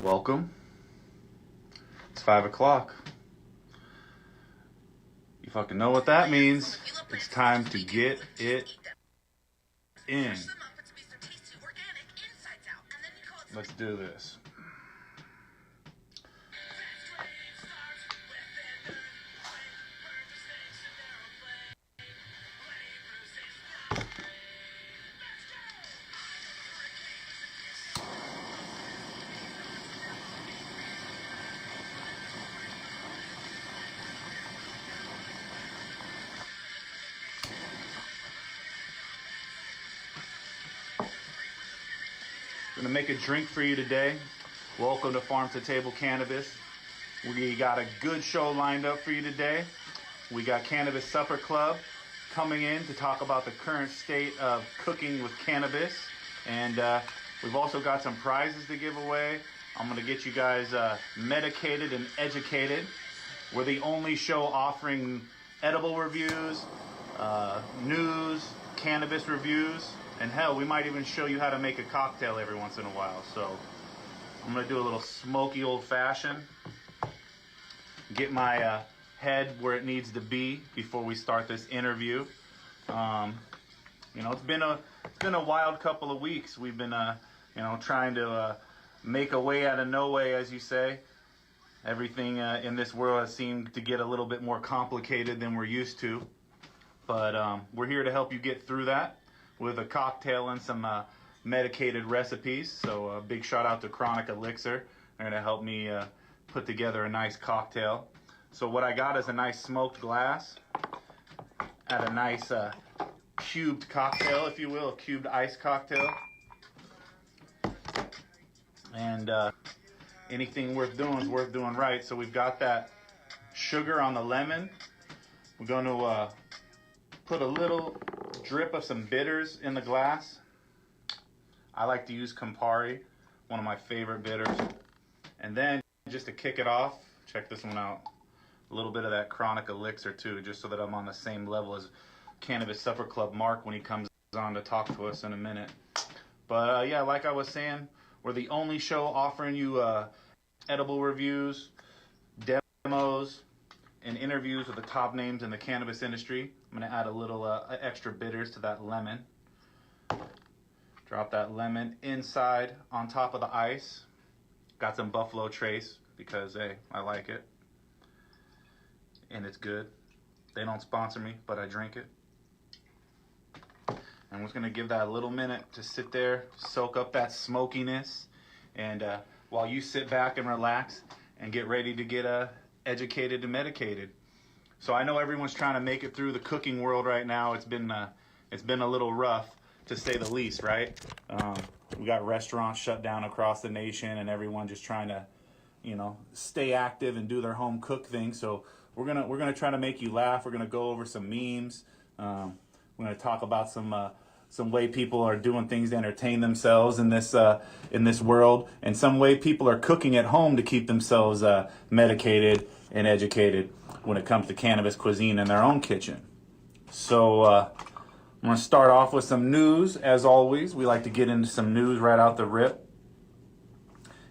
Welcome. It's 5 o'clock. You fucking know what that means. It's time to get it in. Let's do this. I'm gonna make a drink for you today. Welcome to Farm to Table Cannabis. We got a good show lined up for you today. We got Cannabis Supper Club coming in to talk about the current state of cooking with cannabis. And we've also got some prizes to give away. I'm gonna get you guys medicated and educated. We're the only show offering edible reviews, news, cannabis reviews, and hell, we might even show you how to make a cocktail every once in a while. So I'm gonna do a little smoky old fashioned. Get my head where it needs to be before we start this interview. You know, it's been a wild couple of weeks. We've been trying to make a way out of no way, as you say. Everything in this world has seemed to get a little bit more complicated than we're used to. But we're here to help you get through that with a cocktail and some medicated recipes. So a big shout out to Chronic Elixir. They're gonna help me put together a nice cocktail. So what I got is a nice smoked glass. Add a nice cubed cocktail, if you will, a cubed ice cocktail. And anything worth doing is worth doing right. So we've got that sugar on the lemon. We're going to put a little drip of some bitters in the glass. I like to use Campari, one of my favorite bitters. And then just to kick it off, check this one out. A little bit of that Chronic Elixir too, just so that I'm on the same level as Cannabis Supper Club Mark when he comes on to talk to us in a minute. But yeah, like I was saying, we're the only show offering you edible reviews, demos, and interviews with the top names in the cannabis industry. I'm gonna add a little extra bitters to that lemon. Drop that lemon inside on top of the ice. Got some Buffalo Trace because, hey, I like it. And it's good. They don't sponsor me, but I drink it. And we're just gonna give that a little minute to sit there, soak up that smokiness. And while you sit back and relax and get ready to get educated and medicated. So I know everyone's trying to make it through the cooking world right now. It's been a little rough, to say the least, right? We got restaurants shut down across the nation, and everyone just trying to, stay active and do their home cook thing. So we're gonna try to make you laugh. We're gonna go over some memes. We're gonna talk about some way people are doing things to entertain themselves in this world, and some way people are cooking at home to keep themselves medicated and educated when it comes to cannabis cuisine in their own kitchen. So I'm going to start off with some news. As always, we like to get into some news right out the rip.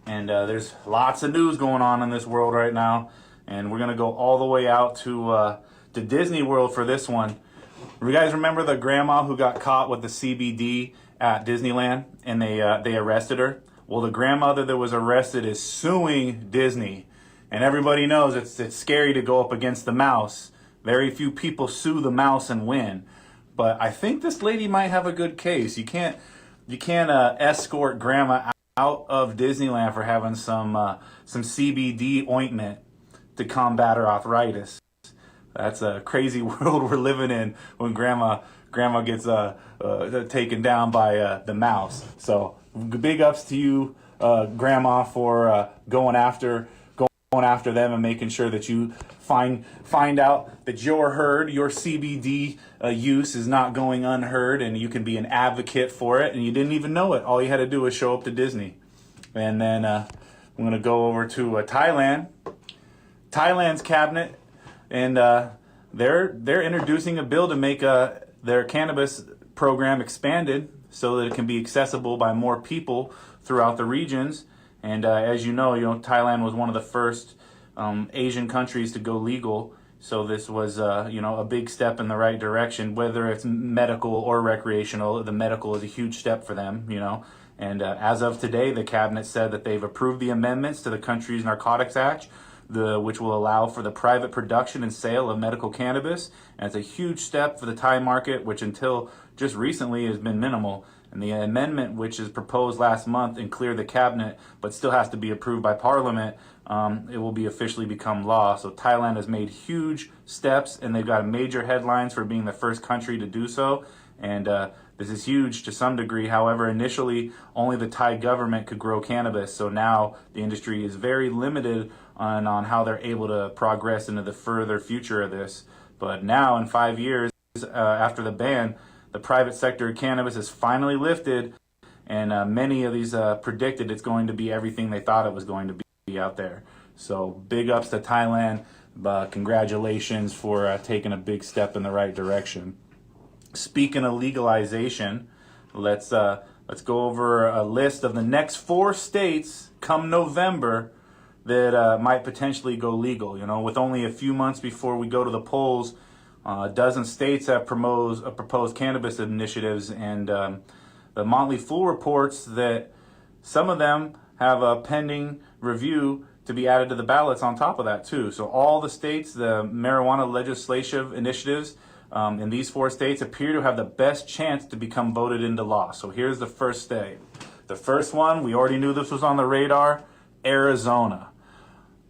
And there's lots of news going on in this world right now, and we're going to go all the way out to Disney World for this one. You guys remember the grandma who got caught with the CBD at Disneyland, and they arrested her? Well, the grandmother that was arrested is suing Disney. And everybody knows it's scary to go up against the mouse. Very few people sue the mouse and win. But I think this lady might have a good case. You can't escort grandma out of Disneyland for having some CBD ointment to combat her arthritis. That's a crazy world we're living in when grandma gets taken down by the mouse. So big ups to you, grandma, for going after them and making sure that you find out that your CBD use is not going unheard, and you can be an advocate for it, and you didn't even know it. All you had to do was show up to Disney. And then I'm going to go over to Thailand. Thailand's cabinet, and they're introducing a bill to make their cannabis program expanded so that it can be accessible by more people throughout the regions. And as you know, Thailand was one of the first Asian countries to go legal. So this was, a big step in the right direction, whether it's medical or recreational. The medical is a huge step for them, And as of today, the cabinet said that they've approved the amendments to the country's Narcotics Act, which will allow for the private production and sale of medical cannabis. And it's a huge step for the Thai market, which until just recently has been minimal. And the amendment, which is proposed last month and cleared the cabinet, but still has to be approved by parliament, it will be officially become law. So Thailand has made huge steps, and they've got major headlines for being the first country to do so. And this is huge to some degree. However, initially, only the Thai government could grow cannabis. So now the industry is very limited on how they're able to progress into the further future of this. But now, in 5 years after the ban, the private sector of cannabis is finally lifted, and many of these predicted it's going to be everything they thought it was going to be out there. So big ups to Thailand. Congratulations for taking a big step in the right direction. Speaking of legalization, let's go over a list of the next 4 states come November that might potentially go legal. With only a few months before we go to the polls, a dozen states have proposed cannabis initiatives, and the Motley Fool reports that some of them have a pending review to be added to the ballots on top of that too. So all the states, the marijuana legislative initiatives in these 4 states appear to have the best chance to become voted into law. So here's the first state. The first one, we already knew this was on the radar, Arizona.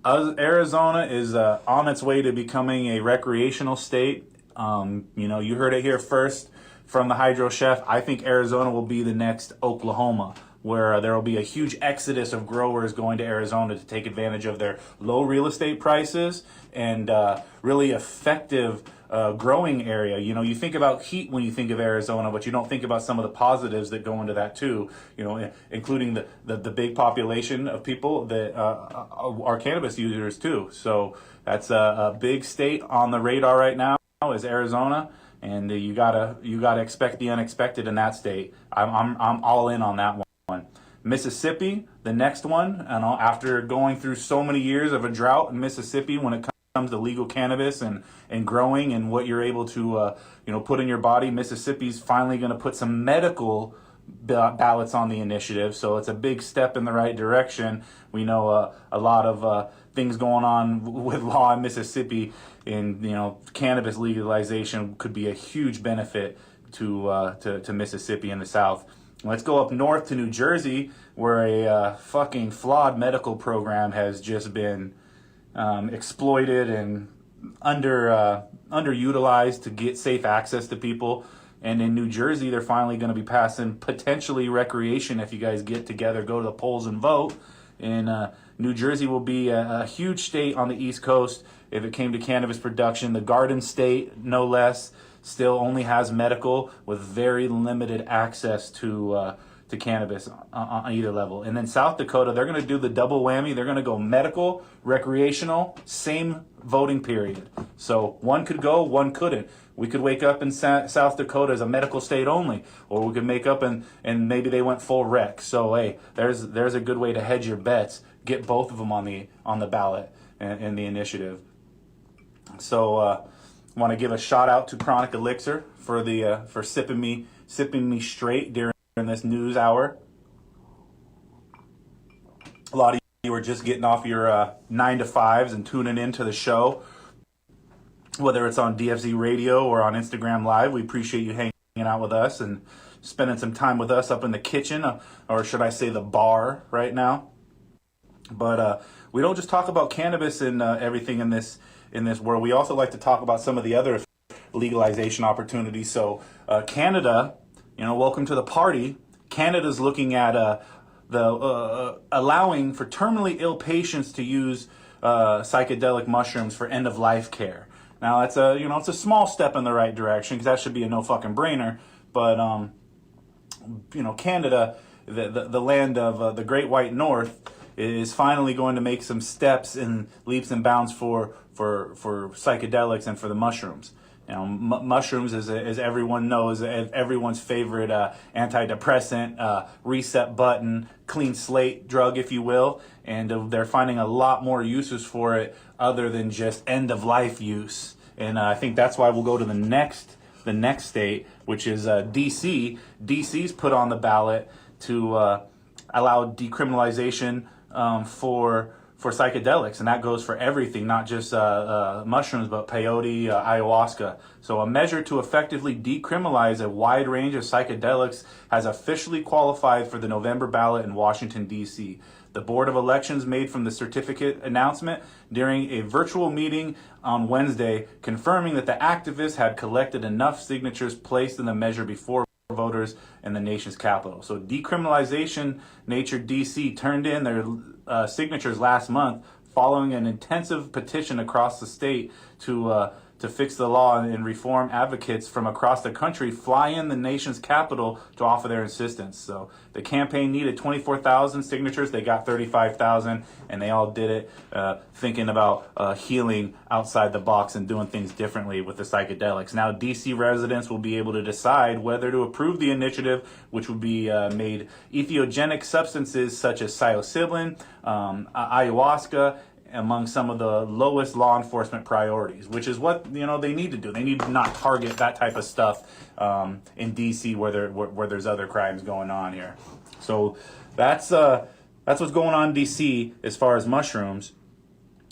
Arizona is on its way to becoming a recreational state. You heard it here first from the Hydro Chef. I think Arizona will be the next Oklahoma, where there will be a huge exodus of growers going to Arizona to take advantage of their low real estate prices and really effective growing area. You think about heat when you think of Arizona, but you don't think about some of the positives that go into that too, including the big population of people that are cannabis users too. So that's a big state on the radar right now is Arizona, and you gotta expect the unexpected in that state. I'm all in on that one. Mississippi, the next one, and after going through so many years of a drought in Mississippi when it comes to legal cannabis and growing and what you're able to put in your body, Mississippi's finally going to put some medical ballots on the initiative. So it's a big step in the right direction. We know a lot of things going on with law in Mississippi, and cannabis legalization could be a huge benefit to Mississippi in the South. Let's go up north to New Jersey, where a fucking flawed medical program has just been exploited and underutilized to get safe access to people. And in New Jersey, they're finally going to be passing potentially recreation. If you guys get together, go to the polls and vote. And New Jersey will be a huge state on the East Coast if it came to cannabis production. The Garden State, no less, still only has medical with very limited access to cannabis on either level. And then South Dakota, they're going to do the double whammy. They're going to go medical, recreational, same voting period. So one could go, one couldn't. We could wake up in South Dakota as a medical state only, or we could make up and maybe they went full rec. So hey, there's a good way to hedge your bets. Get both of them on the ballot in the initiative. So I want to give a shout out to Chronic Elixir for sipping me straight during this news hour. A lot of you are just getting off your 9-to-5s and tuning into the show, whether it's on DFZ Radio or on Instagram Live. We appreciate you hanging out with us and spending some time with us up in the kitchen, or should I say the bar right now. But we don't just talk about cannabis and everything in this world. We also like to talk about some of the other legalization opportunities. So Canada, welcome to the party. Canada's looking at allowing for terminally ill patients to use psychedelic mushrooms for end-of-life care. Now that's it's a small step in the right direction, because that should be a no fucking brainer. But Canada, the land of the Great White North, is finally going to make some steps in leaps and bounds for psychedelics and for the mushrooms. Mushrooms, as everyone knows, everyone's favorite antidepressant, reset button, clean slate drug, if you will. And they're finding a lot more uses for it other than just end of life use. And I think that's why we'll go to the next state, which is DC. DC's put on the ballot to allow decriminalization for psychedelics, and that goes for everything, not just mushrooms, but peyote, ayahuasca. So a measure to effectively decriminalize a wide range of psychedelics has officially qualified for the November ballot in Washington, D.C. The Board of Elections made from the certificate announcement during a virtual meeting on Wednesday, confirming that the activists had collected enough signatures placed in the measure before voters in the nation's capital. So decriminalization nature DC turned in their signatures last month following an intensive petition across the state to fix the law, and reform advocates from across the country fly in the nation's capital to offer their insistence. So the campaign needed 24,000 signatures. They got 35,000, and they all did it thinking about healing outside the box and doing things differently with the psychedelics. Now DC residents will be able to decide whether to approve the initiative, which would be made entheogenic substances such as psilocybin, ayahuasca, among some of the lowest law enforcement priorities, which is what they need to do. They need to not target that type of stuff in DC where there's other crimes going on here. So that's what's going on in DC as far as mushrooms.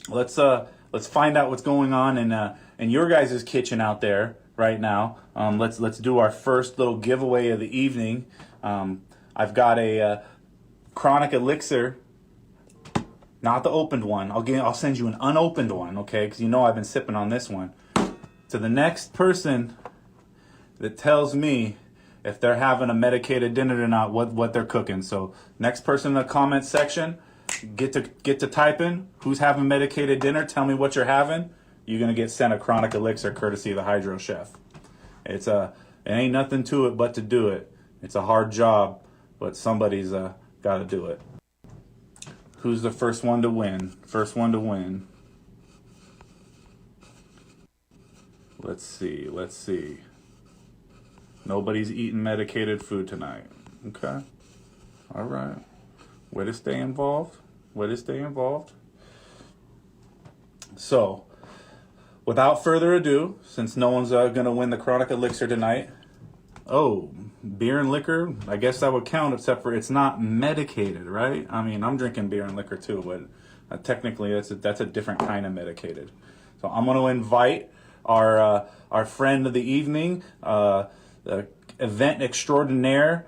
Let's find out what's going on in your guys' kitchen out there right now. Let's do our first little giveaway of the evening. I've got a chronic elixir. Not the opened one. I'll send you an unopened one, okay? Because I've been sipping on this one. To the next person that tells me if they're having a medicated dinner or not, what they're cooking. So next person in the comment section, get to typing who's having medicated dinner. Tell me what you're having. You're gonna get sent a chronic elixir courtesy of the Hydro Chef. It ain't nothing to it but to do it. It's a hard job, but somebody's got to do it. Who's the first one to win? First one to win. Let's see. Nobody's eating medicated food tonight. Okay. All right. Way to stay involved. So, without further ado, since no one's going to win the chronic elixir tonight, beer and liquor, I guess that would count, except for it's not medicated, right? I mean, I'm drinking beer and liquor too, but technically that's a different kind of medicated. So I'm going to invite our friend of the evening, the event extraordinaire,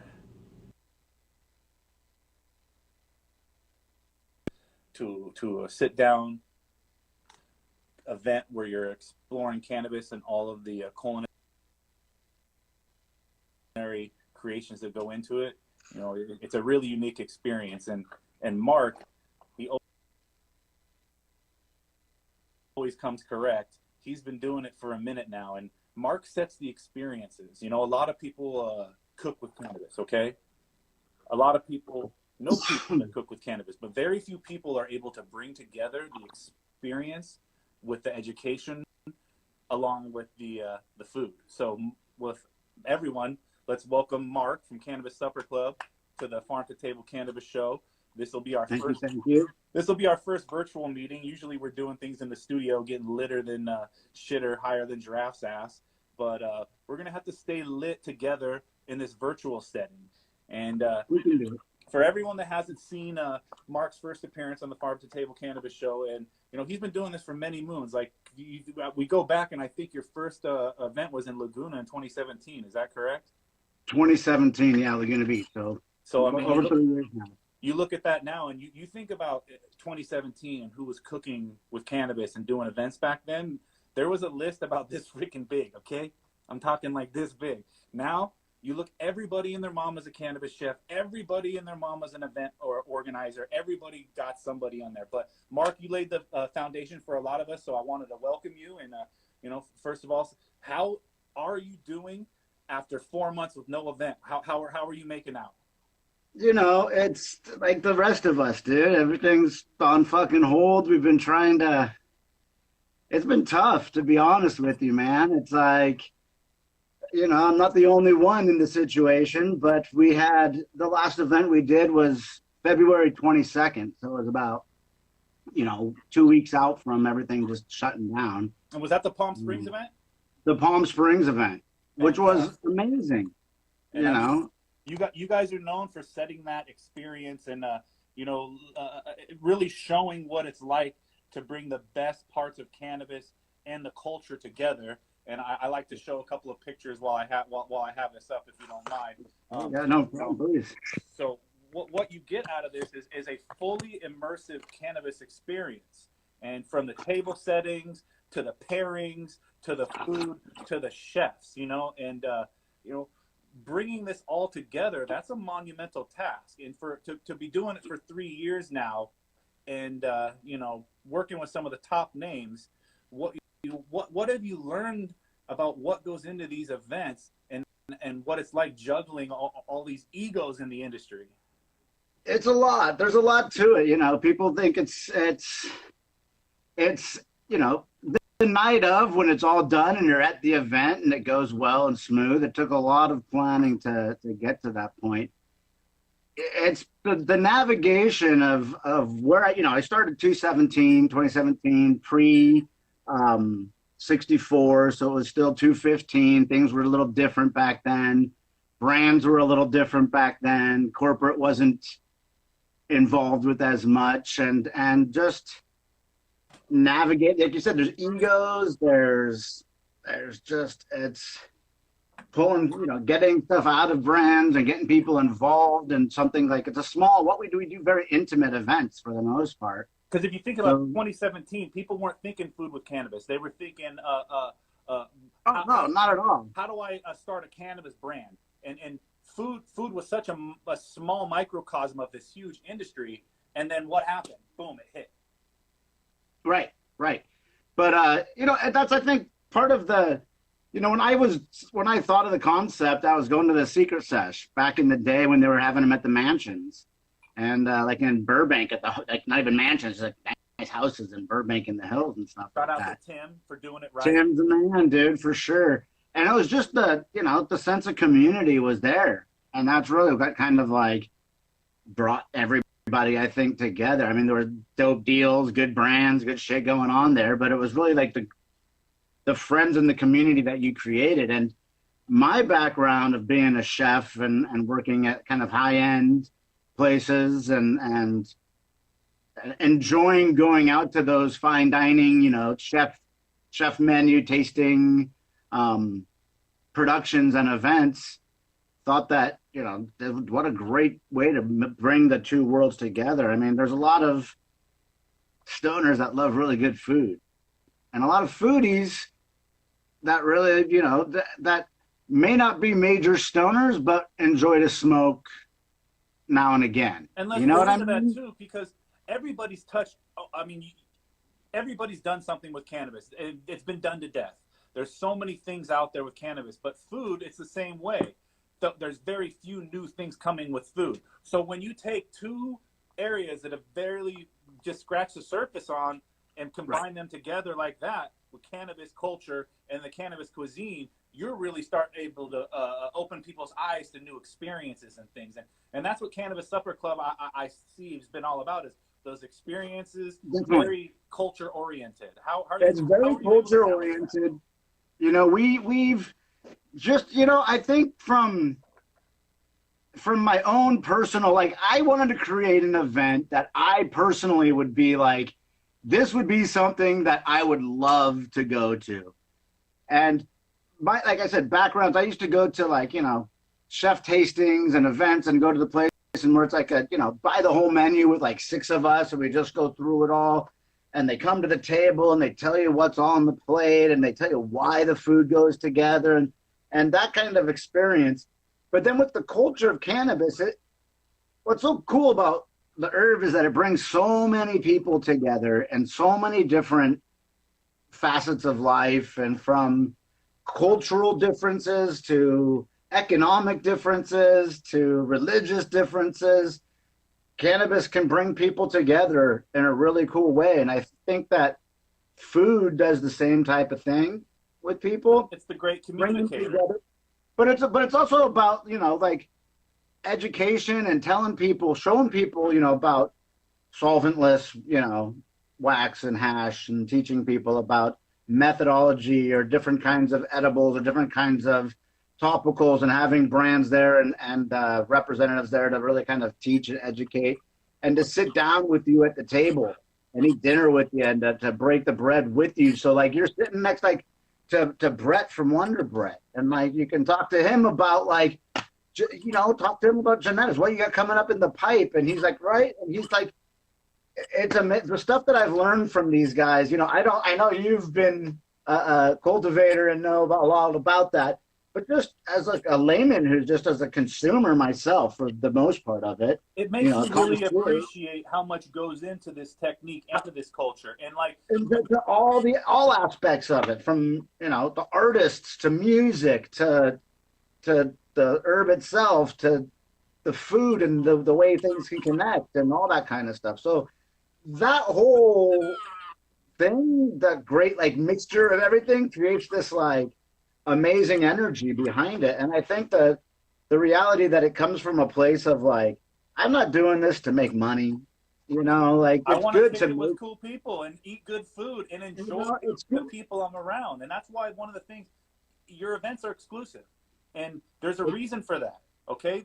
to a sit down event where you're exploring cannabis and all of the culinary creations that go into it. It's a really unique experience. And Mark, he always comes correct. He's been doing it for a minute now, and Mark sets the experiences. A lot of people cook with cannabis, okay? A lot of people know people that cook with cannabis, but very few people are able to bring together the experience with the education along with the food. So with everyone, let's welcome Mark from Cannabis Supper Club to the Farm to Table Cannabis Show. This will be our first. Thank you. This will be our first virtual meeting. Usually we're doing things in the studio, getting litter than shitter higher than giraffe's ass. But we're gonna have to stay lit together in this virtual setting. And we can do it. For everyone that hasn't seen Mark's first appearance on the Farm to Table Cannabis Show, and he's been doing this for many moons. Like we go back, and I think your first event was in Laguna in 2017. Is that correct? 2017, yeah, Laguna Beach. So I mean, over 30 years now. You look at that now, and you think about 2017 and who was cooking with cannabis and doing events back then. There was a list about this freaking big, okay? I'm talking like this big. Now, you look, everybody and their mama's a cannabis chef. Everybody and their mama's an event or organizer. Everybody got somebody on there. But Mark, you laid the foundation for a lot of us, so I wanted to welcome you. And, first of all, how are you doing after 4 months with no event? How are you making out? It's like the rest of us, dude. Everything's on fucking hold. We've been trying to it's been tough, to be honest with you, man. It's like, I'm not the only one in the situation, but we had the last event we did was February 22nd. So it was about, 2 weeks out from everything just shutting down. And was that the Palm Springs event? The Palm Springs event, which was amazing. And you guys are known for setting that experience and really showing what it's like to bring the best parts of cannabis and the culture together. And I like to show a couple of pictures while I have this up, if you don't mind. Yeah, no problem, please. So what you get out of this is a fully immersive cannabis experience, and from the table settings to the pairings to the food to the chefs, bringing this all together, that's a monumental task. And to be doing it for 3 years now, and working with some of the top names, what have you learned about what goes into these events and what it's like juggling all these egos in the industry? It's a lot. There's a lot to it. People think it's the night of, when it's all done and you're at the event and it goes well and smooth. It took a lot of planning to get to that point. It's the navigation of where I started 2017 pre 64, so it was still 215. Things were a little different back then. Brands were a little different back then. Corporate wasn't involved with as much, and just navigate, like you said, there's egos, there's just, it's pulling, getting stuff out of brands and getting people involved in something like, it's a small, what we do very intimate events for the most part. Because if you think about 2017, people weren't thinking food with cannabis. They were thinking, no, not at all. How do I start a cannabis brand? And food was such a small microcosm of this huge industry. And then what happened? Boom, it hit. Right. But, that's, I think, part of the, when I thought of the concept, I was going to the Secret Sesh back in the day when they were having them at the mansions. And like in Burbank, not even mansions, like nice houses in Burbank in the hills and stuff. Shout out to Tim for doing it right. Tim's the man, dude, for sure. And it was just the sense of community was there. And that's really what kind of like brought everybody, I think, together. I mean, there were dope deals, good brands, good shit going on there, but it was really like the friends in the community that you created. And my background of being a chef and working at kind of high-end places and enjoying going out to those fine dining, chef menu tasting productions and events, thought that, what a great way to bring the two worlds together. I mean, there's a lot of stoners that love really good food and a lot of foodies that really, that may not be major stoners, but enjoy to smoke now and again. And let's you know go what into I mean? that too, because everybody's touched. Everybody's done something with cannabis. It's been done to death. There's so many things out there with cannabis, but food, it's the same way. There's very few new things coming with food. So when you take two areas that have barely just scratched the surface on and combine them together like that with cannabis culture and the cannabis cuisine, you're really starting able to open people's eyes to new experiences and things. And that's what Cannabis Supper Club I see has been all about, is those experiences, very culture oriented. It's very culture oriented. We've just, I think from my own personal, like, I wanted to create an event that I personally would be like, this would be something that I would love to go to. And like I said, backgrounds, I used to go to chef tastings and events and go to the place and where it's like buy the whole menu with like 6 of us and we just go through it all. And they come to the table and they tell you what's on the plate and they tell you why the food goes together and that kind of experience. But then with the culture of cannabis, what's so cool about the herb is that it brings so many people together and so many different facets of life, and from cultural differences to economic differences to religious differences. Cannabis can bring people together in a really cool way. And I think that food does the same type of thing with people, It's the great bring them communicator. together. But it's also about, you know, like education and telling people, showing people, you know, about solventless, you know, wax and hash, and teaching people about methodology or different kinds of edibles or different kinds of topicals, and having brands there and representatives there to really kind of teach and educate, and to sit down with you at the table and eat dinner with you, and to break the bread with you. So like you're sitting next like to Brett from Wonder Bread, and like you can talk to him about like, you know, talk to him about genetics, what you got coming up in the pipe, and he's like, right, and he's like, it's the stuff that I've learned from these guys. You know, I know you've been a cultivator and know about, a lot about that, but just as like a layman who's just as a consumer myself for the most part of it, It makes you know, you really appreciate how much goes into this technique, into this culture, and like to all aspects of it, from, you know, the artists to music to the herb itself to the food and the way things can connect and all that kind of stuff. So that whole thing, that great like mixture of everything, creates this like amazing energy behind it. And I think that the reality that it comes from a place of like, I'm not doing this to make money, you know, like I it's want to good kick to it with make, cool people and eat good food and enjoy you know, it's the good. people I'm around, and that's why one of the things, your events are exclusive, and there's a reason for that. Okay,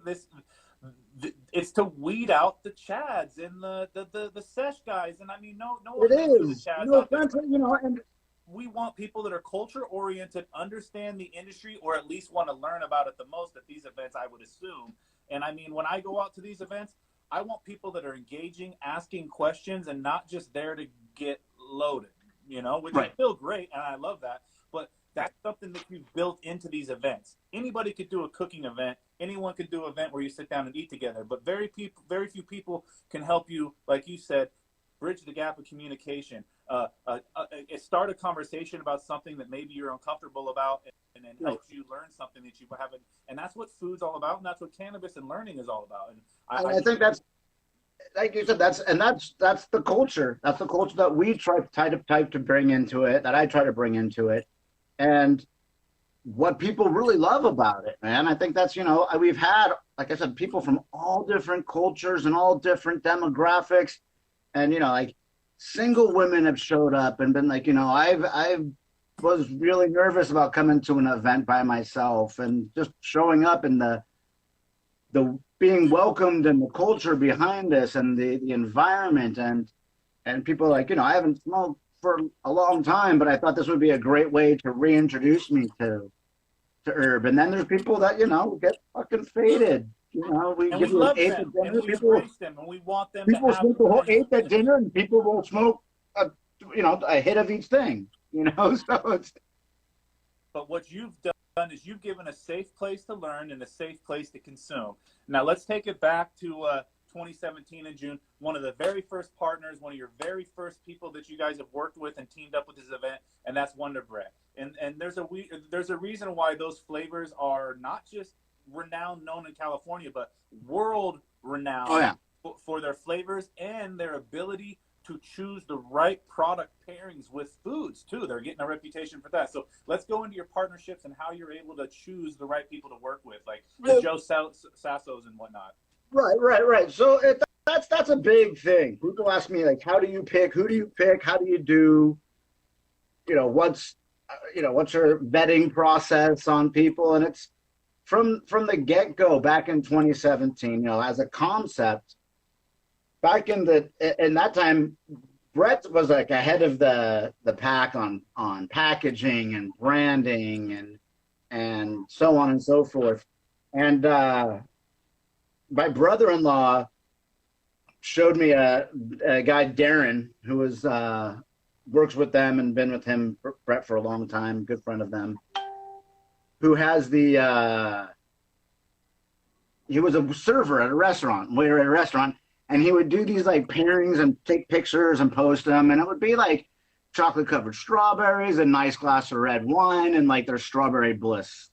it's to weed out the Chads and the sesh guys, and I mean, no It offense to the is, Chads no out there, offense, you know, and we want people that are culture oriented, understand the industry, or at least want to learn about it the most at these events, I would assume. And I mean, when I go out to these events, I want people that are engaging, asking questions, and not just there to get loaded, you know, which right. is still great, and I love that. But that's something that you've built into these events. Anybody could do a cooking event. Anyone could do an event where you sit down and eat together. But very few people can help you, like you said, bridge the gap of communication. Start a conversation about something that maybe you're uncomfortable about, and then helps you learn something that you haven't. And that's what food's all about, and that's what cannabis and learning is all about. And I think that's, like you said, that's the culture. That's the culture that we try to bring into it, that I try to bring into it, and what people really love about it, man. I think that's, you know, we've had, like I said, people from all different cultures and all different demographics, and, you know, like single women have showed up and been like, you know, I was really nervous about coming to an event by myself, and just showing up and the being welcomed and the culture behind this and the environment, and people are like, you know, I haven't smoked for a long time, but I thought this would be a great way to reintroduce me to herb. And then there's people that, you know, get fucking faded. You know, we and give we you an love eighth them, at and dinner. we embrace them, and we want them to People have smoke the whole eighth at the dinner, and people will smoke a hit of each thing. You know, so it's. But what you've done is you've given a safe place to learn and a safe place to consume. Now let's take it back to 2017 in June. One of the very first partners, one of your very first people that you guys have worked with and teamed up with this event, and that's Wonder Bread. And there's a reason why those flavors are not just renowned, known in California, but world renowned. Oh, yeah. For their flavors and their ability to choose the right product pairings with foods too. They're getting a reputation for that. So let's go into your partnerships and how you're able to choose the right people to work with, like the Joe Sassos and whatnot. Right. So that's a big thing. People ask me, like, how do you pick? Who do you pick? How do you do? You know, what's your vetting process on people? And it's from the get-go back in 2017. You know, as a concept. Back in that time, Brett was like ahead of the pack on packaging and branding and so on and so forth. And my brother-in-law showed me a guy, Darren, who was works with them and been with him, Brett, for a long time, good friend of them, who has he was a server at a restaurant, waiter at a restaurant. And he would do these like pairings and take pictures and post them. And it would be like chocolate covered strawberries, a nice glass of red wine, and like their strawberry bliss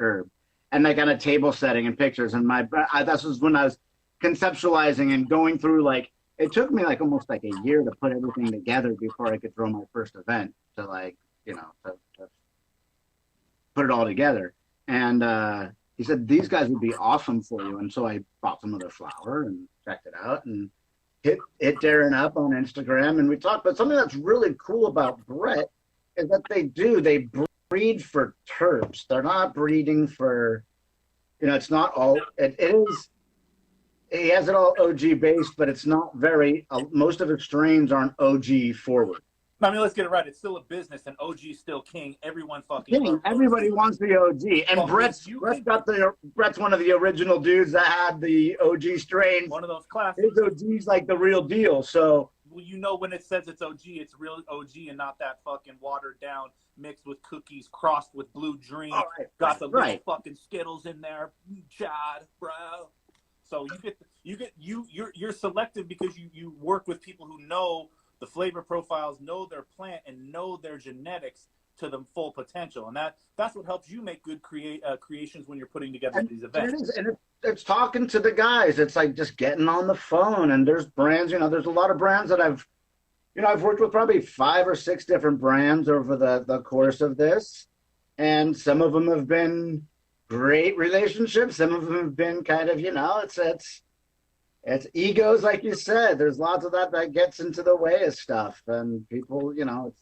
herb. And like on a table setting and pictures. And this was when I was conceptualizing and going through like it took me like almost like a year to put everything together before I could throw my first event to like, to put it all together. And he said, these guys would be awesome for you. And so I bought some of their flour and checked it out and hit Darren up on Instagram. And we talked, but something that's really cool about Brett is that they breed for terps. They're not breeding for, it's not all, it is, he has it all OG based, but it's not very, most of his strains aren't OG forward. I mean, let's get it right. It's still a business, and OG's still king. Everyone fucking King. Everybody wants the OG, and well, Brett's one of the original dudes that had the OG strains. One of those classics. His OG's like the real deal. So, well, when it says it's OG, it's real OG, and not that fucking watered down, mixed with cookies, crossed with Blue Dream. Got the little fucking Skittles in there, Chad, bro. So you're selective because you work with people who know the flavor profiles, know their plant, and know their genetics to the full potential. And that's what helps you make good creations when you're putting together these events. It's talking to the guys. It's like just getting on the phone. And there's brands, there's a lot of brands that I've worked with probably 5 or 6 different brands over the course of this. And some of them have been great relationships. Some of them have been kind of, it's egos, like you said. There's lots of that gets into the way of stuff, and people, well,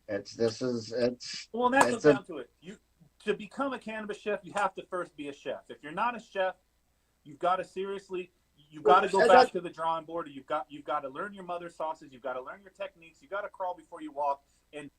and that's what's down to it. To become a cannabis chef, you have to first be a chef. If you're not a chef, you've got to go back to the drawing board. You've got to learn your mother's sauces. You've got to learn your techniques. You've got to crawl before you walk. And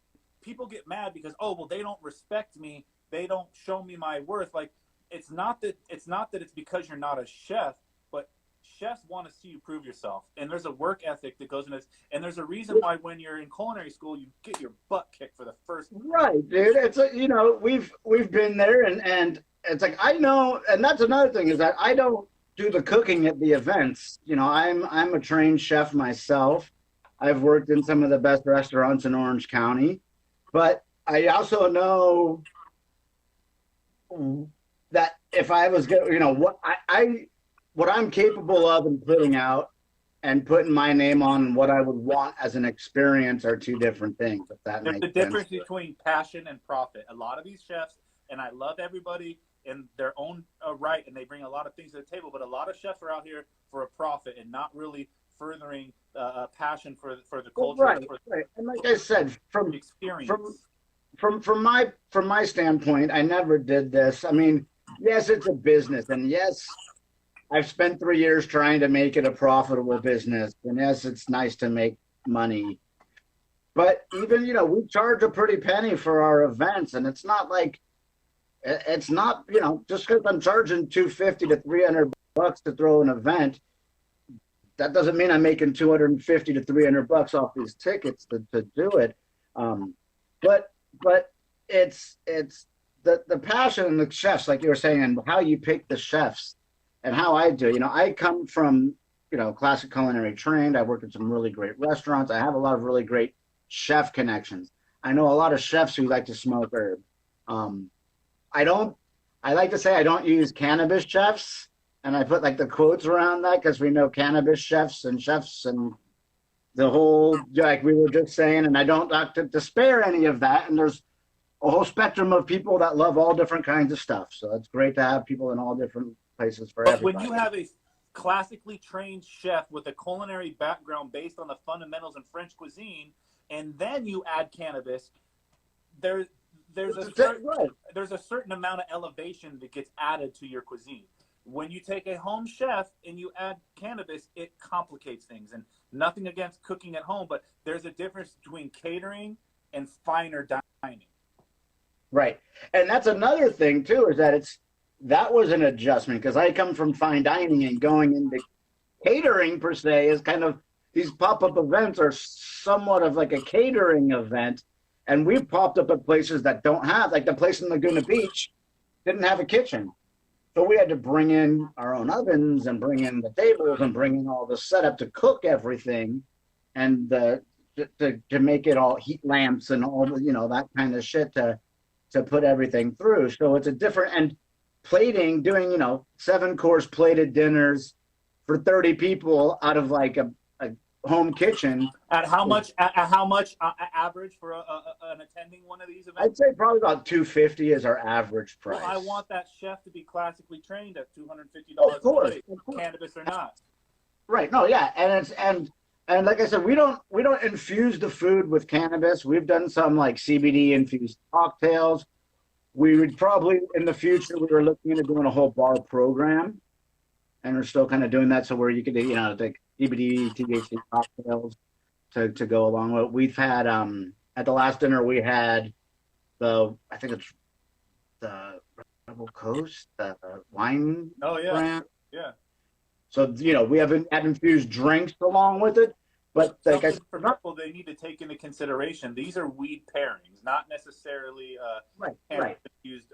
people get mad because, they don't respect me. They don't show me my worth. Like, it's not that it's because you're not a chef, but chefs want to see you prove yourself. And there's a work ethic that goes in this. And there's a reason why when you're in culinary school, you get your butt kicked for the first. Right, dude. It's we've been there, and it's like, I know, and that's another thing is that I don't do the cooking at the events. I'm a trained chef myself. I've worked in some of the best restaurants in Orange County, but I also know that if I was what I'm capable of and putting out and putting my name on and what I would want as an experience are two different things. If that There's makes a difference sense. between passion and profit. A lot of these chefs, and I love everybody in their own right, and they bring a lot of things to the table, but a lot of chefs are out here for a profit and not really furthering a passion for the culture. Right. And like I said, from experience. From my standpoint, I never did this. I mean, yes, it's a business, and yes, I've spent 3 years trying to make it a profitable business, and yes, it's nice to make money. But even we charge a pretty penny for our events, and it's not just because I'm charging $250 to $300 to throw an event, that doesn't mean I'm making $250 to $300 off these tickets to do it. But it's the passion and the chefs, like you were saying, and how you pick the chefs and how I do. I come from, classic culinary trained. I worked in some really great restaurants. I have a lot of really great chef connections. I know a lot of chefs who like to smoke herb. I like to say I don't use cannabis chefs, and I put like the quotes around that because we know cannabis chefs and the whole, like we were just saying, and I don't like to spare any of that. And there's a whole spectrum of people that love all different kinds of stuff. So it's great to have people in all different places for everybody. But when you have a classically trained chef with a culinary background based on the fundamentals in French cuisine, and then you add cannabis, there's a certain amount of elevation that gets added to your cuisine. When you take a home chef and you add cannabis, it complicates things. And nothing against cooking at home, but there's a difference between catering and finer dining. Right. And that's another thing too, is that was an adjustment because I come from fine dining, and going into catering per se is kind of, these pop-up events are somewhat of like a catering event. And we've popped up at places that don't have, like the place in Laguna Beach didn't have a kitchen. So we had to bring in our own ovens and bring in the tables and bring in all the setup to cook everything and to make it all heat lamps and all the, that kind of shit to put everything through. So it's a different, and plating, doing, 7-course plated dinners for 30 people out of like a home kitchen. At how much? At how much average for an attending one of these events? I'd say probably about $250 is our average price. Well, I want that chef to be classically trained at $250 Of course. cannabis or not. Right. No. Yeah. And like I said, we don't infuse the food with cannabis. We've done some like CBD infused cocktails. We would probably in the future we were looking into doing a whole bar program, and we're still kind of doing that. So where you could like CBD, THC cocktails to go along with. We've had at the last dinner we had I think it's the Rebel Coast wine. Oh yeah, brand. yeah. So we have infused drinks along with it, but like I said, for people they need to take into consideration, these are weed pairings, not necessarily infused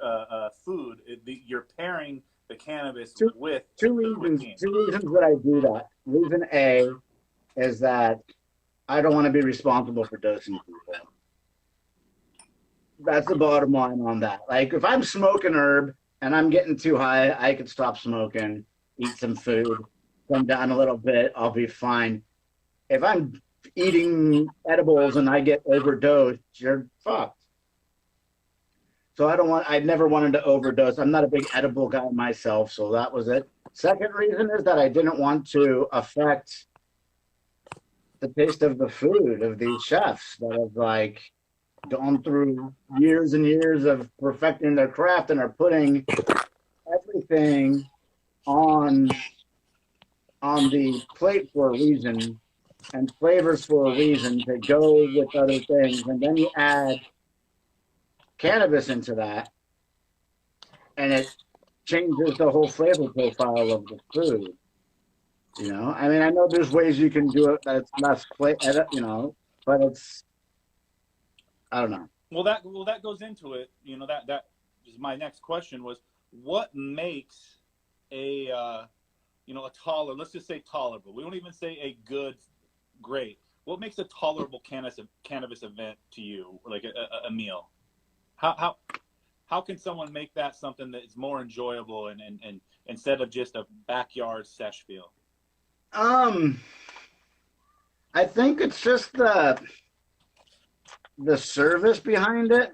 food. You're pairing the cannabis with two reasons that I do that. Reason A is that I don't want to be responsible for dosing people. That's the bottom line on that. Like if I'm smoking herb and I'm getting too high, I could stop smoking, eat some food, come down a little bit, I'll be fine. If I'm eating edibles and I get overdosed, you're fucked. So I never wanted to overdose. I'm not a big edible guy myself, so that was it. Second reason is that I didn't want to affect the taste of the food of these chefs that have like gone through years and years of perfecting their craft and are putting everything on the plate for a reason and flavors for a reason to go with other things. And then you add cannabis into that and it changes the whole flavor profile of the food. I mean, I know there's ways you can do it that it's less but it's, I don't know. Well, that goes into it. That is my next question was what makes a let's just say tolerable. We don't even say a good, great. What makes a tolerable cannabis event to you, like a meal? How can someone make that something that is more enjoyable and instead of just a backyard sesh feel? I think it's just the service behind it,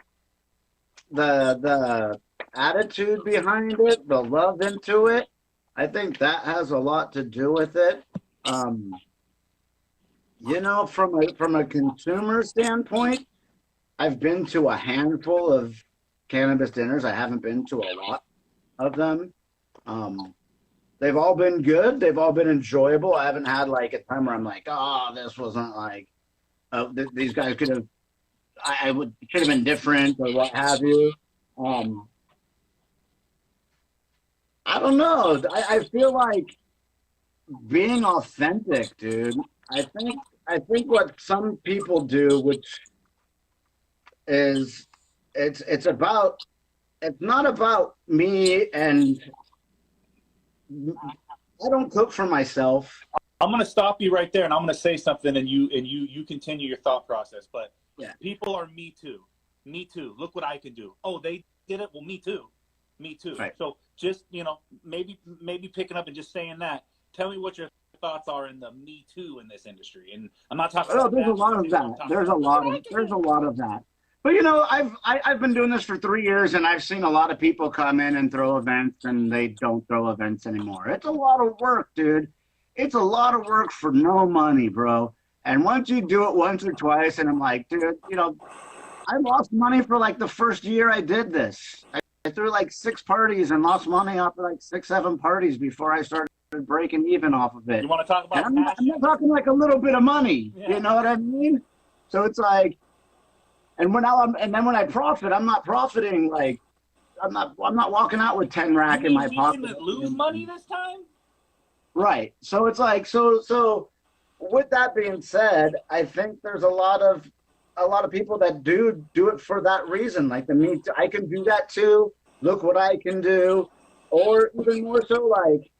the attitude behind it, the love into it. I think that has a lot to do with it. From a consumer standpoint, I've been to a handful of cannabis dinners. I haven't been to a lot of them. They've all been good. They've all been enjoyable. I haven't had like a time where I'm like, oh, this wasn't like, these guys could have been different or what have you. I don't know. I feel like being authentic, dude. I think what some people do, which is it's not about me, and I don't cook for myself. I'm going to stop you right there, and I'm going to say something, and you continue your thought process. But yeah, people are me too. Me too. Look what I can do. Oh, they did it. Well, me too. Me too. Right. So just maybe picking up and just saying that. Tell me what your thoughts are in the Me Too in this industry. And I'm not talking. Oh, there's a lot of that. There's a lot of that. But I've been doing this for 3 years, and I've seen a lot of people come in and throw events, and they don't throw events anymore. It's a lot of work, dude. It's a lot of work for no money, bro. And once you do it once or twice, and I'm like, dude, I lost money for like the first year I did this. I threw like 6 parties and lost money off of like 6, 7 parties before I started breaking even off of it. You want to talk about? I'm not talking like a little bit of money. Yeah. You know what I mean? So it's like, and when I profit, I'm not profiting like I'm not walking out with 10 rack in my pocket. You didn't lose money this time? Right. So it's like so. With that being said, I think there's a lot of people that do it for that reason. Like I can do that too. Look what I can do, or even more so, like,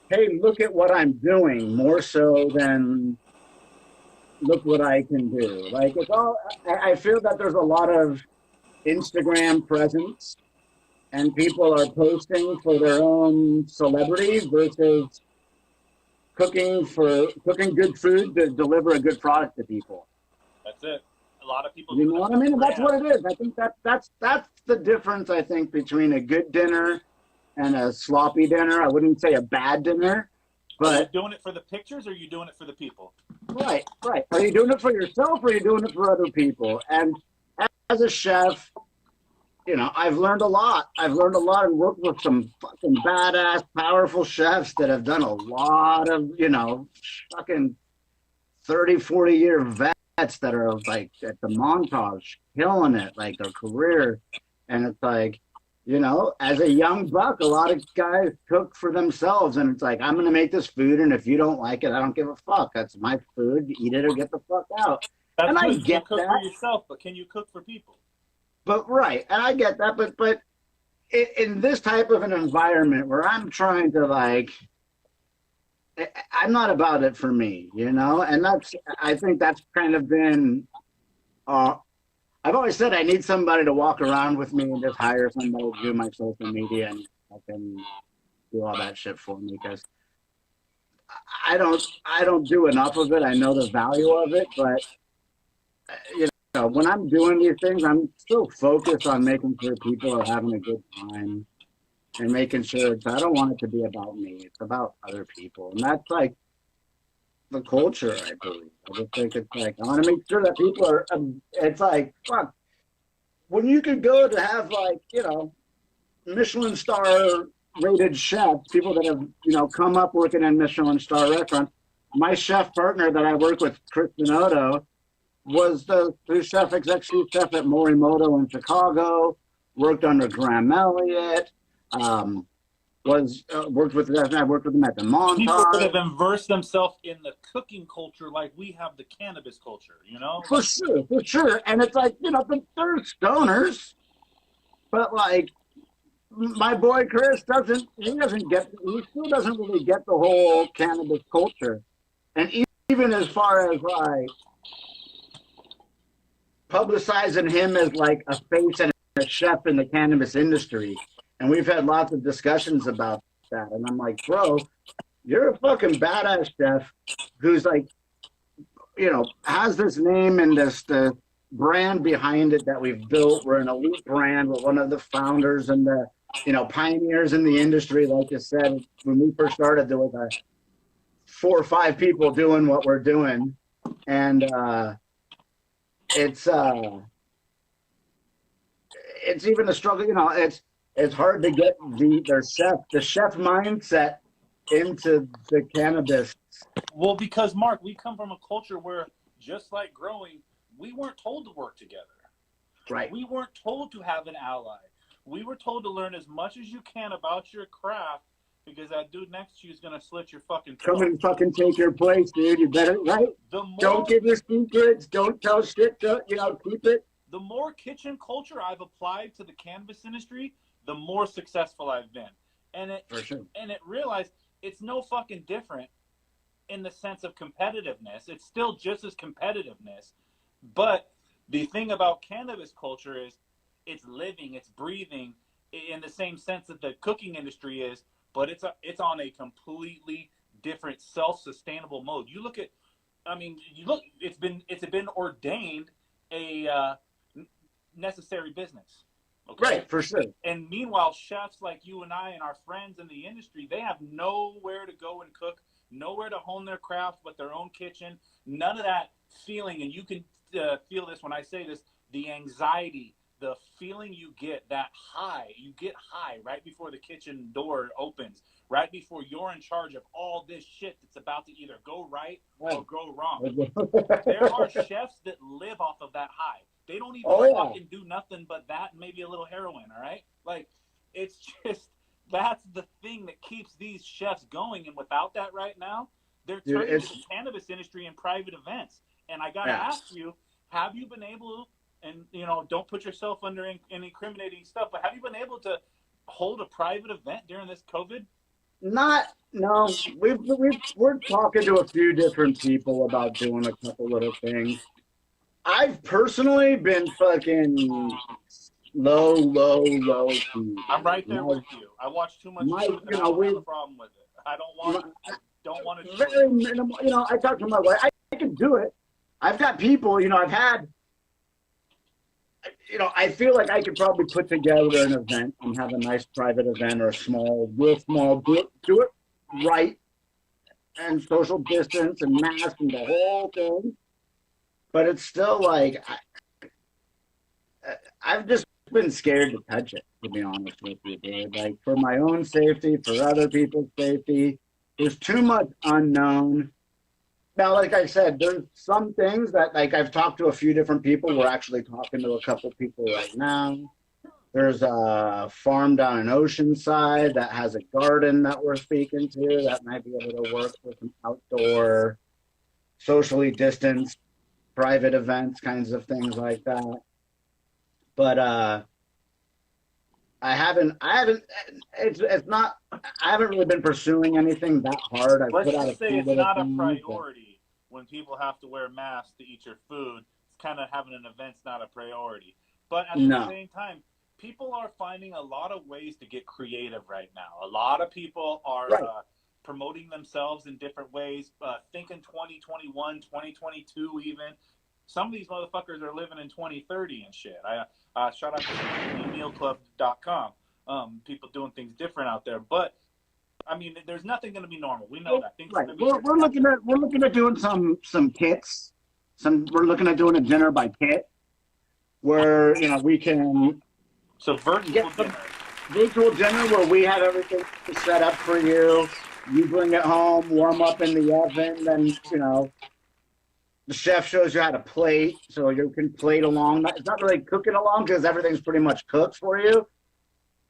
hey, look at what I'm doing. More so than look what I can do. Like it's all. I feel that there's a lot of Instagram presence, and people are posting for their own celebrity versus cooking good food to deliver a good product to people. That's it. A lot of people You do know that what I mean? for That's what brands. it is. I think that's the difference. I think between a good dinner and a sloppy dinner. I wouldn't say a bad dinner, Are you but doing it for the pictures or are you doing it for the people? right, right. Are you doing it for yourself or are you doing it for other people? And as a chef, you know, I've learned a lot. I've learned a lot and worked with some fucking badass, powerful chefs that have done a lot of, you know, fucking 30, 40-year vets that are like at the montage, killing it, like their career. And it's like, you know, as a young buck, a lot of guys cook for themselves. And it's like, I'm going to make this food. And if you don't like it, I don't give a fuck. That's my food. Eat it or get the fuck out. That's And I good. You get cook for that. yourself, but can you cook for people? But right. And I get that. But in this type of an environment where I'm trying to like, I'm not about it for me, you know, and I think that's kind of been, I've always said I need somebody to walk around with me and just hire somebody to do my social media and I can do all that shit for me because I don't do enough of it. I know the value of it, but you know, when I'm doing these things, I'm still focused on making sure people are having a good time and making sure I don't want it to be about me. It's about other people. And that's like the culture, I believe. I just think it's like, I want to make sure that people are, it's like, fuck, when you could go to have like, you know, Michelin star rated chefs, people that have, you know, come up working in Michelin star restaurants. My chef partner that I work with, Chris Donato, was the chef, executive chef at Morimoto in Chicago, worked under Graham Elliott, worked with them at the People that have Montage. immersed themselves in the cooking culture like we have the cannabis culture, you know? For sure, for sure. And it's like, you know, they're stoners, but like my boy Chris he still doesn't really get the whole cannabis culture. And even as far as like publicizing him as like a face and a chef in the cannabis industry. And we've had lots of discussions about that. And I'm like, bro, you're a fucking badass chef who's like, you know, has this name and the brand behind it that we've built. We're an elite brand. We're one of the founders and the, you know, pioneers in the industry. Like you said, when we first started, there was 4 or 5 people doing what we're doing. And it's even a struggle, you know, it's hard to get the chef mindset into the cannabis. Well, because Mark, we come from a culture where, just like growing, we weren't told to work together. Right. We weren't told to have an ally. We were told to learn as much as you can about your craft because that dude next to you is going to slit your fucking throat. Come and fucking take your place, dude. You better, right? Don't give your secrets. Don't tell shit. You know, keep it. The more kitchen culture I've applied to the cannabis industry, the more successful I've been. And it realized it's no fucking different in the sense of competitiveness. It's still just as competitiveness. But the thing about cannabis culture is it's living, it's breathing in the same sense that the cooking industry is, but it's on a completely different self-sustainable mode. You look at, it's been ordained a necessary business. Okay? Right, for sure. And meanwhile, chefs like you and I and our friends in the industry, they have nowhere to go and cook, nowhere to hone their craft but their own kitchen. None of that feeling, and you can feel this when I say this, the anxiety, the feeling you get, that high, you get high right before the kitchen door opens, right before you're in charge of all this shit that's about to either go right or go wrong. There are chefs that live off of that high. They don't even fucking do nothing but that and maybe a little heroin, all right? Like, it's just, that's the thing that keeps these chefs going. And without that right now, they're turning to the cannabis industry and private events. And I got to ask you, have you been able, and, you know, don't put yourself under any incriminating stuff, but have you been able to hold a private event during this COVID? No. We're talking to a few different people about doing a couple little things. I've personally been fucking low key. I'm right there with you. I watch too much. You know, I don't have a problem with it. I don't want don't want to. Very minimal. You know, I talked to my wife. I can do it. I've got people. You know, I've had. You know, I feel like I could probably put together an event and have a nice private event or a small, real small. Do it right, and social distance and mask and the whole thing. But it's still like I've just been scared to touch it, to be honest with you, dude. Like for my own safety, for other people's safety, there's too much unknown. Now, like I said, there's some things that, like, I've talked to a few different people. We're actually talking to a couple people right now. There's a farm down in Oceanside that has a garden that we're speaking to that might be able to work for some outdoor, socially distanced, private events, kinds of things like that. But I haven't, it's not, I haven't really been pursuing anything that hard. I've Let's put out just a say few it's little not a things, priority when people have to wear masks to eat your food. It's kind of having an event's not a priority. But at the same time, people are finding a lot of ways to get creative right now. A lot of people are promoting themselves in different ways, thinking 2021, 2022 even. Some of these motherfuckers are living in 2030 and shit. Shout out to mealclub.com. People doing things different out there. But, I mean, there's nothing going to be normal. We know that. Things right. Be We're looking at doing some kits. We're looking at doing a dinner by kit where, you know, we can so virtual dinner. Virtual dinner where we have everything set up for you. You bring it home, warm up in the oven, then, you know, the chef shows you how to plate, so you can plate along. It's not really cooking along because everything's pretty much cooked for you.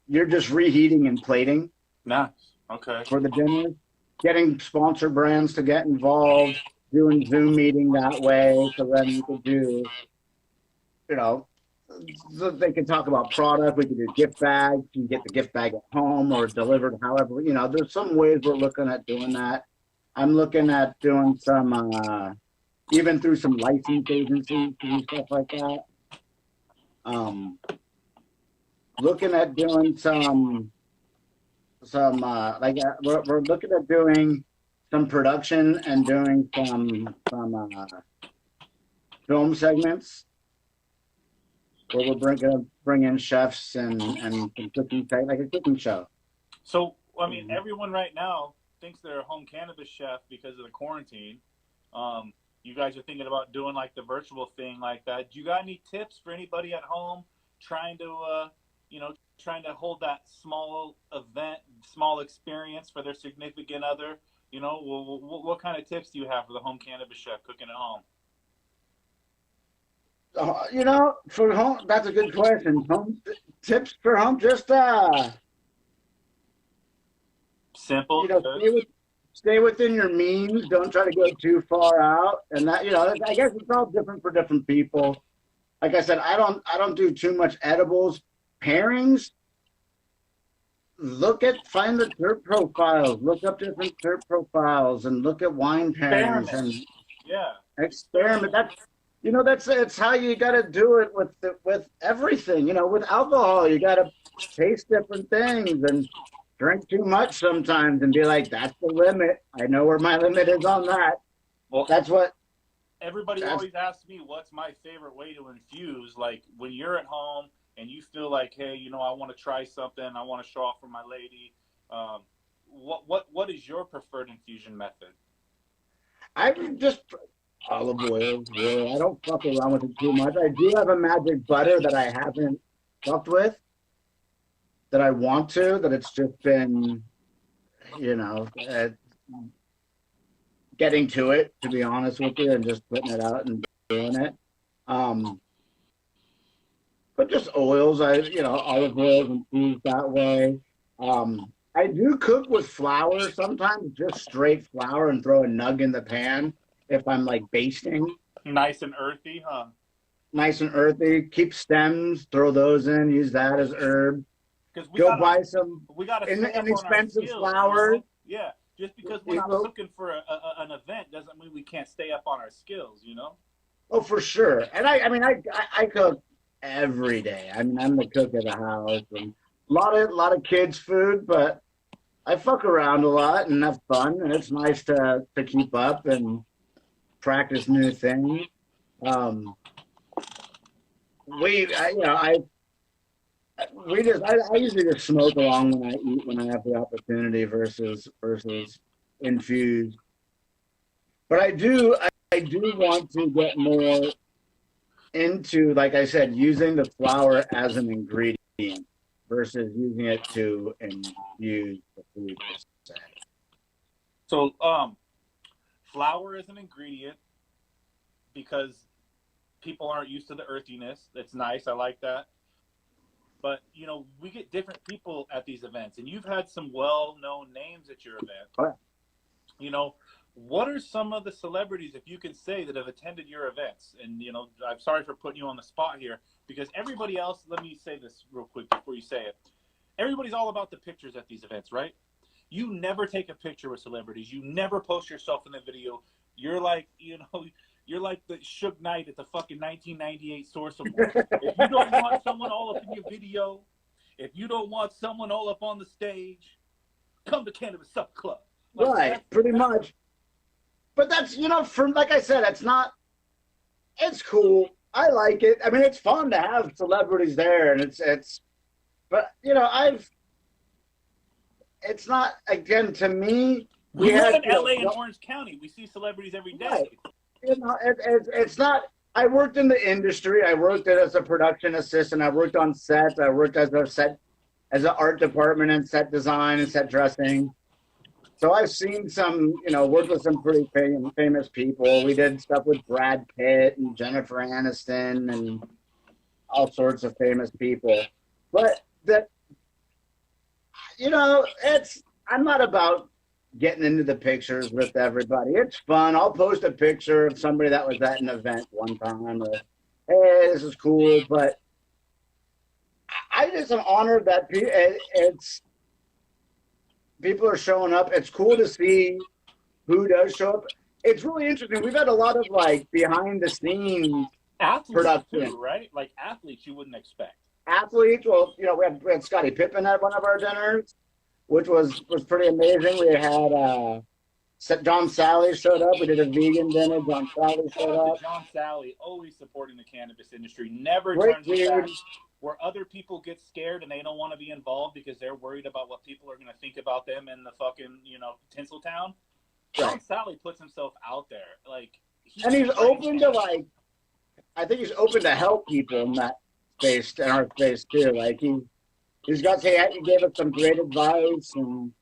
You're just reheating and plating. Nice. Okay. For the dinner. Getting sponsor brands to get involved, doing Zoom meeting that way, so then you could do, you know, so they can talk about product. We can do gift bags. You can get the gift bag at home or delivered, however. You know, there's some ways we're looking at doing that. I'm looking at doing some, even through some license agencies and stuff like that. Looking at doing some like we're looking at doing some production and doing some film segments where we're bring in chefs and some cooking, like a cooking show. So, I mean, everyone right now thinks they're a home cannabis chef because of the quarantine. You guys are thinking about doing like the virtual thing like that. Do you got any tips for anybody at home trying to, trying to hold that small event, small experience for their significant other? You know, what kind of tips do you have for the home cannabis chef cooking at home? You know, for home, that's a good question. Home tips for home, just simple. You know, stay within your means. Don't try to go too far out. And that, you know, I guess it's all different for different people. Like I said, I don't do too much edibles. Pairings. Find the terp profiles. Look up different terp profiles and look at wine pairings and experiment. It's how you got to do it with everything. You know, with alcohol, you got to taste different things and drink too much sometimes and be like, that's the limit. I know where my limit is on that. Well, that's what everybody always asks me, what's my favorite way to infuse? Like when you're at home and you feel like, hey, you know, I want to try something. I want to show off for my lady. What is your preferred infusion method? I just olive oil. I don't fuck around with it too much. I do have a magic butter that I haven't fucked with, that I want to, that it's just been, you know, getting to it, to be honest with you, and just putting it out and doing it. But just oils, olive oils infused that way. I do cook with flour sometimes, just straight flour, and throw a nug in the pan if I'm like basting. Nice and earthy, huh? Nice and earthy. Keep stems, throw those in, use that as herb. Buy some inexpensive flour. You know? Yeah, just because we're not looking for an event doesn't mean we can't stay up on our skills, you know? Oh, for sure. And I cook every day. I mean, I'm the cook of the house, and a lot of kids' food, but I fuck around a lot and have fun, and it's nice to keep up and practice new things. Um, you know, I usually just smoke along when I eat when I have the opportunity versus infused. But I do want to get more into, like I said, using the flour as an ingredient versus using it to infuse the food. So, flour is an ingredient because people aren't used to the earthiness. It's nice. I like that. But, you know, we get different people at these events, and you've had some well-known names at your event. Oh, yeah. You know, what are some of the celebrities, if you can say, that have attended your events? And, you know, I'm sorry for putting you on the spot here, because everybody else, let me say this real quick before you say it. Everybody's all about the pictures at these events, right? You never take a picture with celebrities. You never post yourself in a video. You're like, you know, you're like the Suge Knight at the fucking 1998 Source Awards. If you don't want someone all up in your video, if you don't want someone all up on the stage, come to Cannabis Sup Club. Like, Right, pretty much. But that's, you know, from, like I said, it's cool. I like it. I mean, it's fun to have celebrities there, and but, you know, it's not, again, to me, we live in LA and Orange County. We see celebrities every day. Right. You know, it's not, I worked in the industry. I worked as a production assistant. I worked on sets. I worked as an art department and set design and set dressing. So I've seen some, you know, worked with some pretty famous people. We did stuff with Brad Pitt and Jennifer Aniston and all sorts of famous people. But that, you know, I'm not about getting into the pictures with everybody. It's fun. I'll post a picture of somebody that was at an event one time, or, hey, this is cool. But I just am honored that people are showing up. It's cool to see who does show up. It's really interesting. We've had a lot of like behind the scenes production, too, right? Like athletes you wouldn't expect. Athletes, well, you know, we had Scottie Pippen at one of our dinners, which was pretty amazing. We had John Sally showed up. We did a vegan dinner. John Sally showed up. John Sally, always supporting the cannabis industry, never Great turns his back. dude. Where other people get scared and they don't want to be involved because they're worried about what people are going to think about them in the fucking, you know, Tinseltown. John Right. Sally puts himself out there, like, And he's open to, like, I think he's open to help people in that space, in our space too. Like he gave us some great advice, and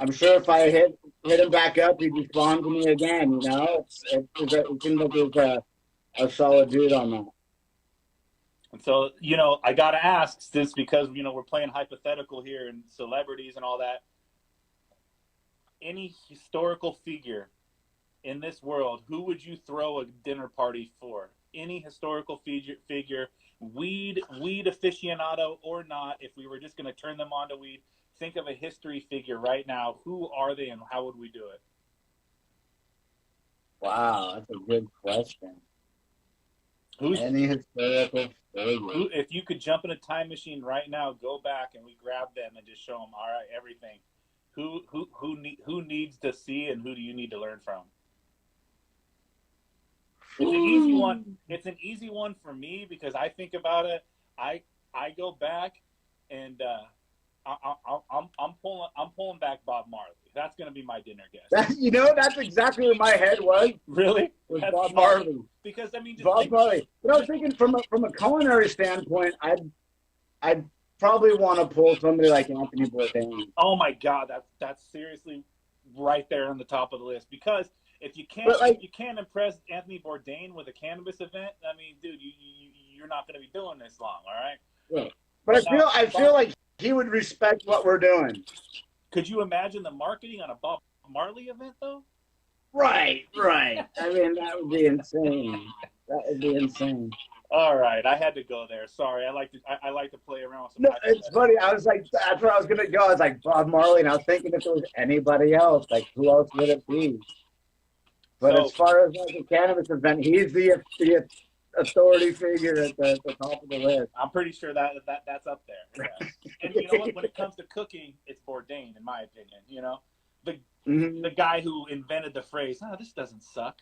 I'm sure if I hit him back up, he'd respond to me again. You know, it seems like he's a solid dude on that. And so, you know, I got to ask, since because, you know, we're playing hypothetical here and celebrities and all that, any historical figure in this world, who would you throw a dinner party for? Any historical figure, weed aficionado or not, if we were just going to turn them on to weed, think of a history figure right now. Who are they and how would we do it? Wow, that's a good question. Any historical figure? If you could jump in a time machine right now, go back and we grab them and just show them, all right, everything. Who needs to see and who do you need to learn from? It's an easy one. It's an easy one for me because I think about it. I go back and I'm pulling back Bob Marley. That's going to be my dinner guest. You know, that's exactly where my head was. Really? Was That's Bob smart. Marley. Because I mean, just Bob Marley. But I was thinking from a culinary standpoint, I'd probably want to pull somebody like Anthony Bourdain. Oh my God, that's seriously right there on the top of the list. Because if you can't impress Anthony Bourdain with a cannabis event, I mean, dude, you're not going to be doing this long, all right? Yeah. But I feel like he would respect what we're doing. Could you imagine the marketing on a Bob Marley event, though? Right. I mean, that would be insane. All right, I had to go there. Sorry, I like to play around with some. No, it's funny. I was like, that's where I was gonna go. I was like Bob Marley, and I was thinking if it was anybody else, like who else would it be? But as far as like a cannabis event, he's the authority figure at the top of the list. I'm pretty sure that's up there. Yeah. And you know what? When it comes to cooking, it's Bourdain, in my opinion. You know, the guy who invented the phrase, "Oh, this doesn't suck."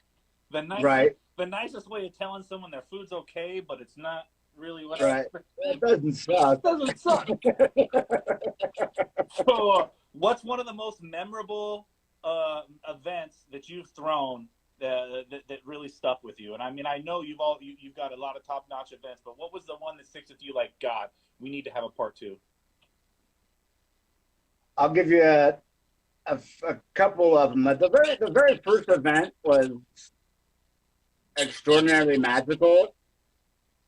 The nicest way of telling someone their food's okay, but it's not really what. Right. It doesn't suck. It doesn't suck. So, what's one of the most memorable events that you've thrown that really stuck with you? And I mean, I know you've got a lot of top-notch events, but what was the one that sticks with you? Like, God, we need to have a part 2. I'll give you a couple of them. The very first event was extraordinarily magical,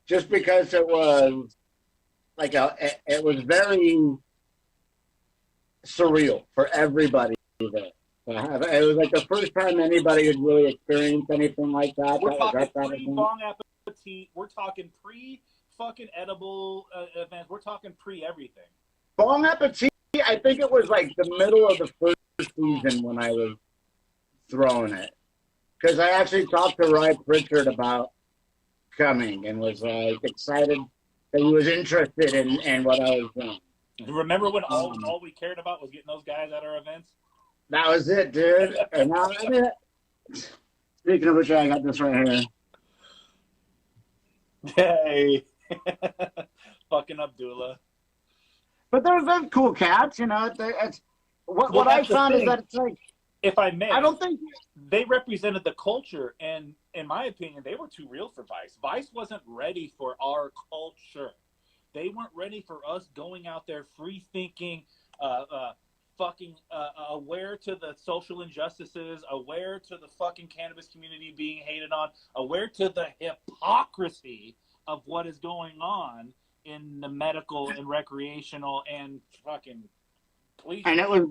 just because it was like it was very surreal for everybody there. It was like the first time anybody had really experienced anything like that. We're talking pre-bong appetit. We're talking pre-fucking edible events. We're talking pre-everything. Bong appetit, I think it was like the middle of the first season when I was throwing it. Because I actually talked to Rye Pritchard about coming and was like excited that he was interested in what I was doing. Remember when all we cared about was getting those guys at our events? That was it, dude. And now, speaking of which, I got this right here. Hey, fucking Abdullah. But they're cool cats, you know. It's what I found is that it's like, if I may, I don't think they represented the culture, and in my opinion, they were too real for Vice. Vice wasn't ready for our culture. They weren't ready for us going out there free thinking, fucking aware to the social injustices, aware to the fucking cannabis community being hated on, aware to the hypocrisy of what is going on in the medical and recreational and fucking police. And it was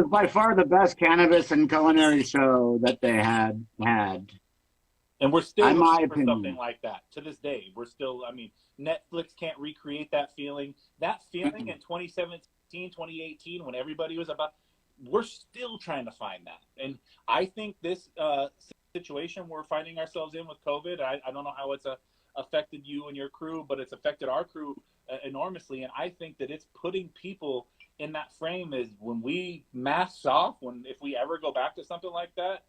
by far the best cannabis and culinary show that they had. And we're still in my looking for opinion something like that to this day. We're still, I mean, Netflix can't recreate that feeling. That feeling in 2017, 2018, when everybody was about, we're still trying to find that. And I think this situation we're finding ourselves in with COVID, I don't know how it's affected you and your crew, but it's affected our crew enormously. And I think that it's putting people in that frame is when we mask off, if we ever go back to something like that,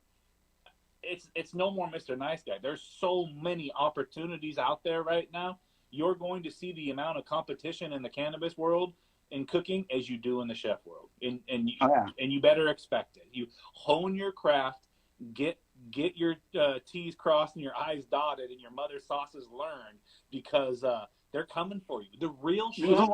it's no more Mr. Nice Guy. There's so many opportunities out there right now. You're going to see the amount of competition in the cannabis world in cooking as you do in the chef world. And you better expect it. You hone your craft, get your T's crossed and your I's dotted and your mother's sauces learned, because they're coming for you. The real chefs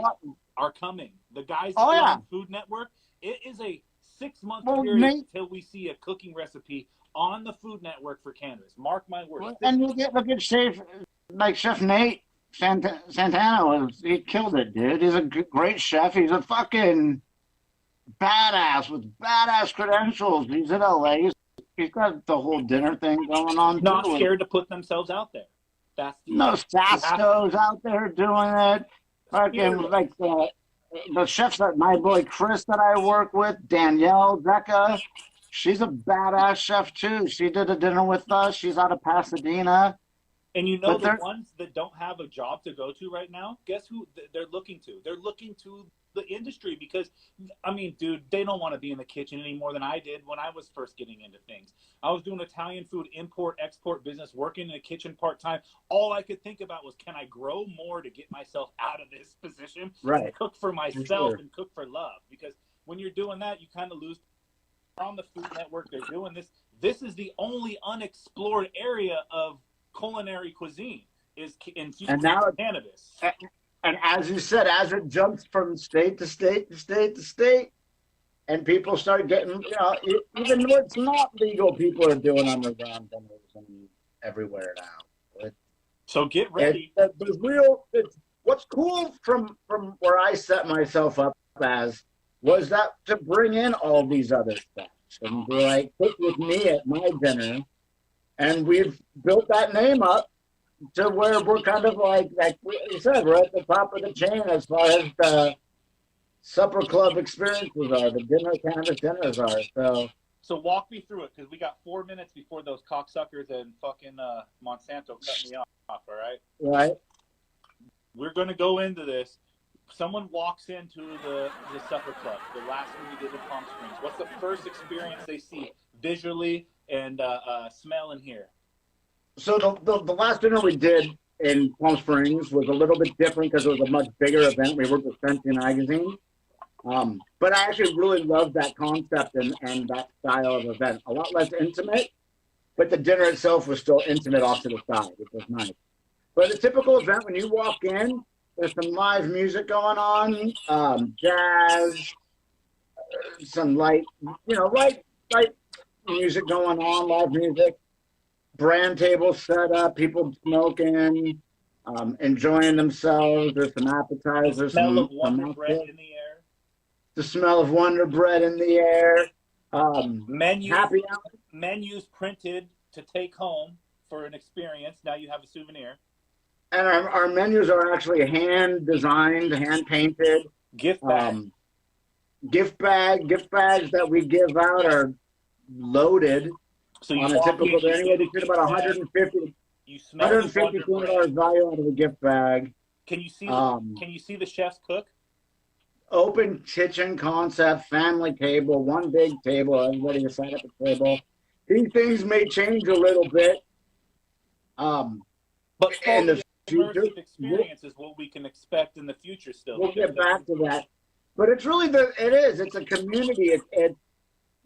are coming. The guys on Food Network, it is a 6-month period until we see a cooking recipe on the Food Network for cannabis. Mark my words. And look at Chef Nate Santana he killed it, dude. He's a great chef. He's a fucking badass with badass credentials. He's in LA. He's got the whole dinner thing going on. Not scared to put themselves out there. Sasto's out there doing it. Fucking like the chefs that my boy Chris that I work with, Danielle Becca. She's a badass chef too. She did a dinner with us. She's out of Pasadena. And you know the ones that don't have a job to go to right now, guess who they're looking to? They're looking to the industry because, I mean, dude, they don't want to be in the kitchen any more than I did when I was first getting into things. I was doing Italian food import-export business, working in the kitchen part-time. All I could think about was, can I grow more to get myself out of this position? Right. Cook for myself and cook for love. Because when you're doing that, you kind of lose. On the Food Network, they're doing this. This is the only unexplored area of culinary cuisine is infused cannabis. And as you said, as it jumps from state to state to state to state, and people start getting, even though it's not legal, people are doing underground dinners and everywhere now. So get ready. What's cool from where I set myself up as was that to bring in all these other stuff and be like, cook with me at my dinner. And we've built that name up to where we're kind of like you said, we're at the top of the chain as far as the supper club experiences are, the cannabis dinners are. So So walk me through it, because we got 4 minutes before those cocksuckers and fucking Monsanto cut me off. All right. Right. We're gonna go into this. Someone walks into the supper club, the last one you did in Palm Springs. What's the first experience they see visually and smell and hear? So the last dinner we did in Palm Springs was a little bit different because it was a much bigger event. We worked with Fancy Magazine. But I actually really loved that concept and that style of event. A lot less intimate, but the dinner itself was still intimate off to the side, which was nice. But a typical event, when you walk in, there's some live music going on, jazz, some light music going on, live music, brand tables set up, people smoking, enjoying themselves. There's some appetizers. Smell of Wonder Bread in the air. The smell of Wonder Bread in the air. Happy hour. Menus printed to take home for an experience. Now you have a souvenir. And our menus are actually hand designed, hand painted. Gift bag. Gift bags that we give out are loaded. So you on a typical day, anywhere between about 150 $200 value out of a gift bag. Can you see the chefs cook? Open kitchen concept, family table, one big table, everybody is sat at the table. These things may change a little bit. But in the future, experience is what we can expect in the future still. We'll get back to that. But it's really it's a community. It's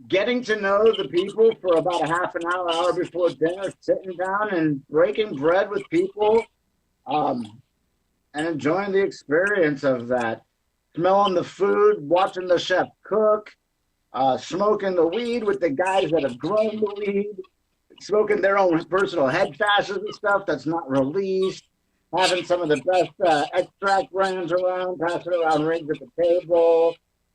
getting to know the people for about a half an hour before dinner, sitting down and breaking bread with people, and enjoying the experience of that. Smelling the food, watching the chef cook, smoking the weed with the guys that have grown the weed, smoking their own personal head fashes and stuff that's not released, having some of the best extract brands around, passing around rings at the table,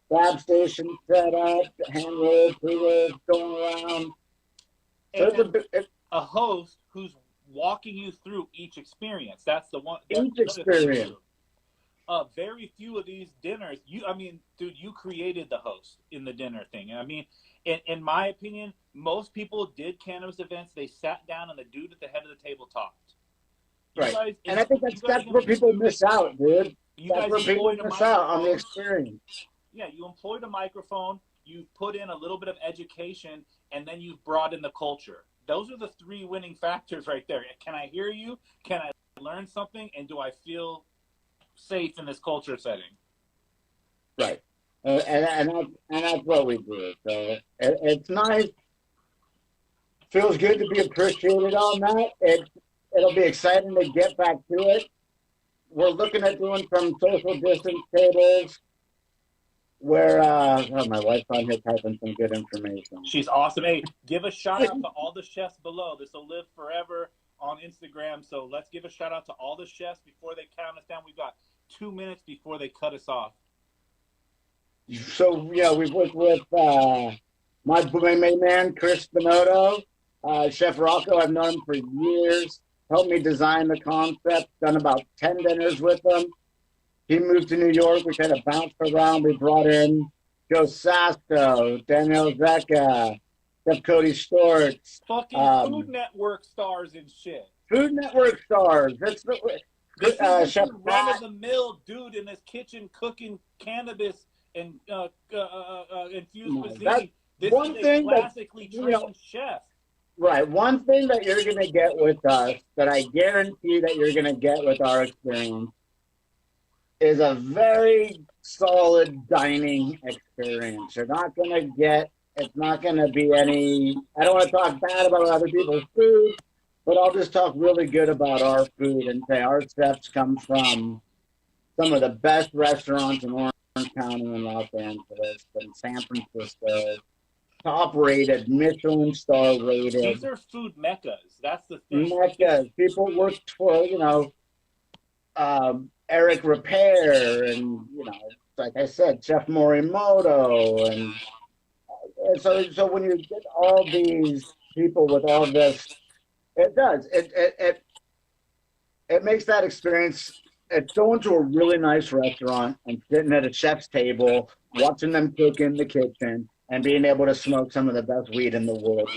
lab station set up, hand rolls, pre-rolls going around. So it's a host who's walking you through each experience. That's the one. Each experience. Very few of these dinners, you created the host in the dinner thing. I mean, in my opinion, most people did cannabis events. They sat down and the dude at the head of the table talked. Right. And I think that's where people miss out, dude. That's where people miss out on the experience. Yeah, you employed a microphone, you put in a little bit of education, and then you brought in the culture. Those are the three winning factors right there. Can I hear you? Can I learn something? And do I feel safe in this culture setting? Right. And that's what we do. So it's nice. Feels good to be appreciated on that. It'll be exciting to get back to it. We're looking at doing some social distance tables where my wife's on here typing some good information. She's awesome. Hey, give a shout out to all the chefs below. This will live forever on Instagram. So let's give a shout out to all the chefs before they count us down. We've got 2 minutes before they cut us off. So yeah, we've worked with my main man Chris Spinotto, Chef Rocco. I've known him for years. Helped me design the concept. Done about 10 dinners with him. He moved to New York. We kind of bounced around. We brought in Joe Sasko, Daniel Zecca, Chef Cody Stortz. Fucking Food Network stars and shit. Food Network stars. That's this is Chef run-of-the-mill dude in his kitchen cooking cannabis and infused cuisine. This is a classically trained chef. Right. One thing that you're going to get with us, that I guarantee that you're going to get with our experience, is a very solid dining experience. You're not going to get, it's not going to be any, I don't want to talk bad about other people's food, but I'll just talk really good about our food and say our chefs come from some of the best restaurants in Orange County and Los Angeles and San Francisco. Top rated, Michelin star rated. These are food meccas. That's the thing. Meccas. People worked for, Eric Repair and, like I said, Chef Morimoto. And so when you get all these people with all this, it does. It makes that experience. It's going to a really nice restaurant and sitting at a chef's table, watching them cook in the kitchen, and being able to smoke some of the best weed in the world.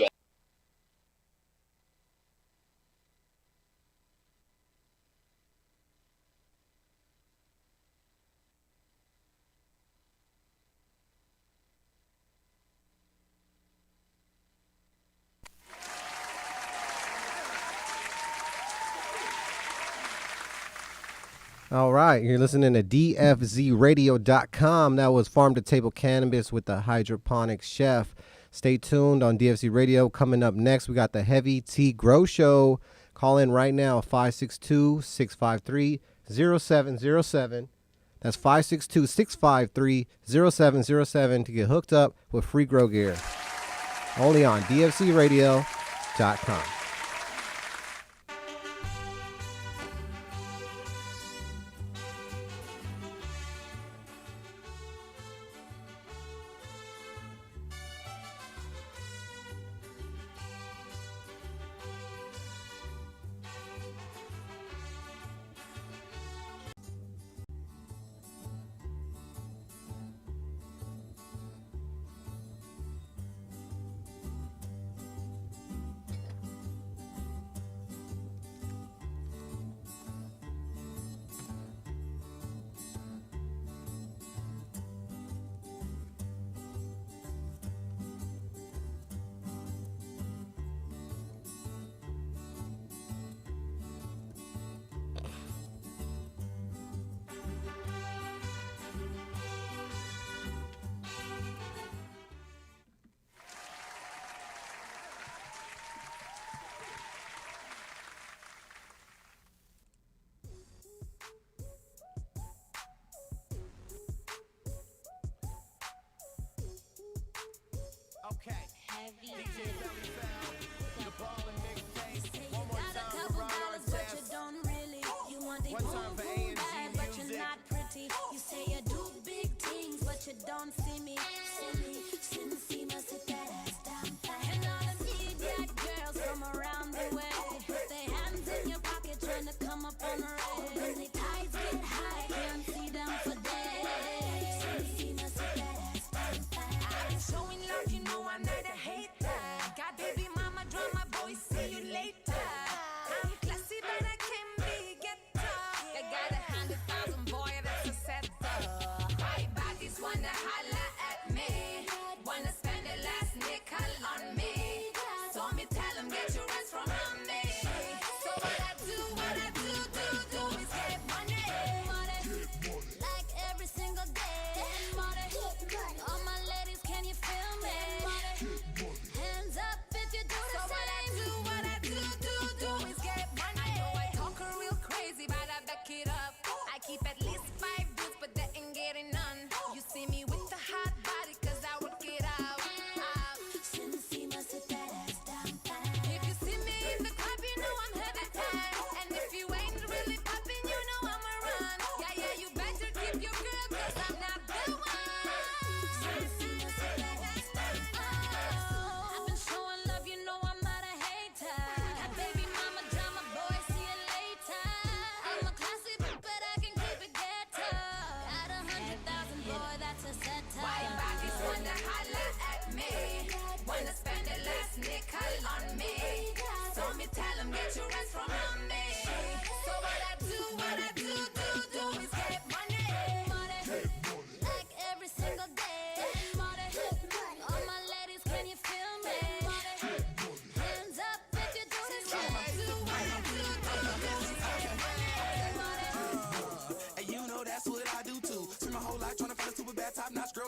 All right, you're listening to DFZRadio.com. That was Farm to Table Cannabis with the Hydroponics Chef. Stay tuned on DFZ Radio. Coming up next, we got the Heavy Tea Grow Show. Call in right now, 562-653-0707. That's 562-653-0707 to get hooked up with free grow gear. Only on DFZRadio.com.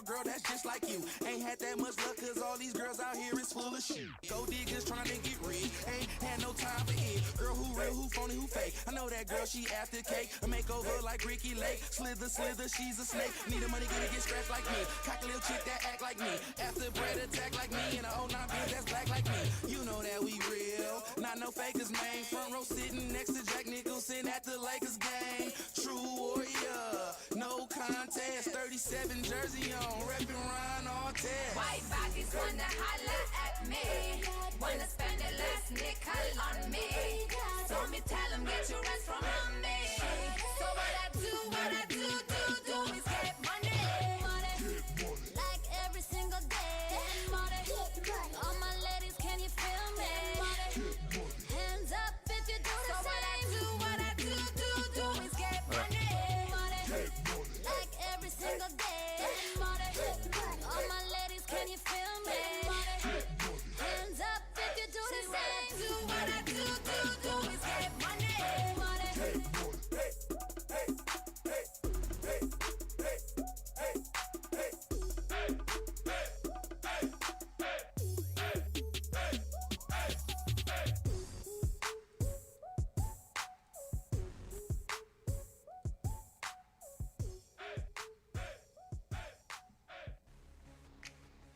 Girl, that's just like you. Ain't had that much luck, cause all these girls out here is full of shit. Gold diggers trying to get rich, ain't had no time for it. Girl, who real, who phony, who fake? I know that girl, she after cake. A makeover like Ricky Lake. Slither, she's a snake. Need a money, gonna get scratched like me. Cock a little chick that act like me. After bread attack like me. And a 09 bitch that's black like me. You know that we real. Not no fakers, man. Front row sitting next to Jack Nicholson at the Lakers game. True warrior, no contest. 37 jersey on, reppin' Ron Artest. White bodies wanna holla at me. Wanna spend the last nickel on me. So me tell them get your rest from me. So what I do is get money. Like every single day.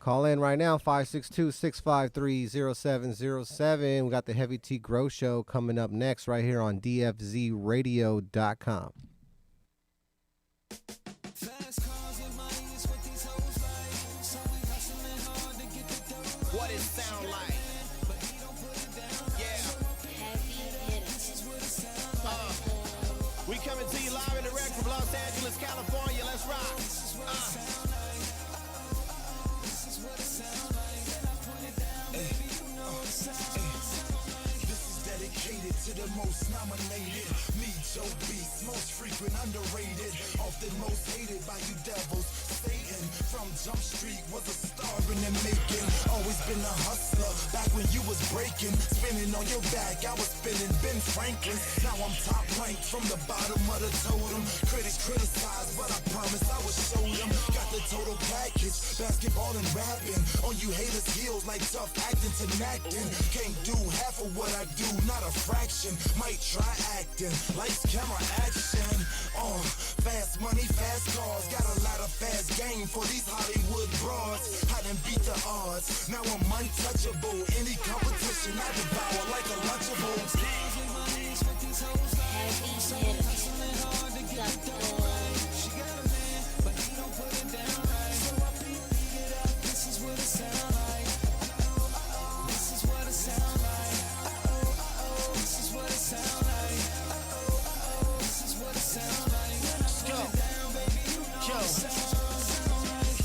Call in right now, 562-653-0707. We got the Heavy T Grow Show coming up next right here on dfzradio.com. What it sound like? Yeah. We coming to you live and direct from Los Angeles, California. Let's rock. Dedicated to the most nominated. Me, Joe Beast, most frequent, underrated. Often most hated by you devils. Satan from Jump Street was a star in the making. Always been a hustler. Back when you was breaking, spinning on your back, I was spinning Ben Franklin. Now I'm top ranked from the bottom of the totem. Critics criticize, but I promise I will show them. Got the total package, basketball and rapping. On you haters' heels like tough acting to acting. Can't do half of what I do, not a fraction. Might try acting, lights, camera, action. Fast money, fast cars. Got a lot of fast game for these Hollywood broads. I done beat the odds, now I'm untouchable. Any competition I devour like a lunchable.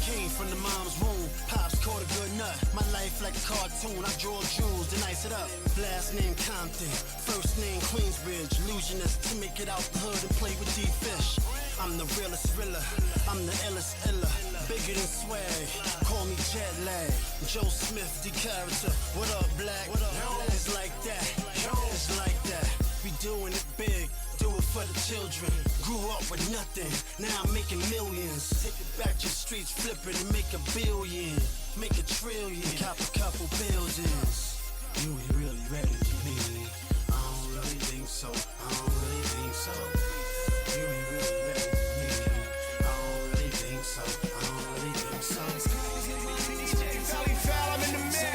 Came from the mom's womb, pops caught a good nut. My life like a cartoon, I draw jewels to ice it up. Last name Compton, first name Queensbridge. Illusionist to make it out the hood and play with D-Fish. I'm the realest thriller, I'm the illest illa. Bigger than swag, call me jet lag. Joe Smith, the character, what up black? What up? It's like that, it's like that. We doing it big, do it for the children. Grew up with nothing, now I'm making millions. Take it back to the streets, flip it and make $1 billion. Make $1 trillion, cop a couple buildings. You ain't really ready for me. I don't really think so, I don't really think so. You ain't really ready for me. I don't really think so, I don't really think so. DJ Valley Foul, I'm in the mix.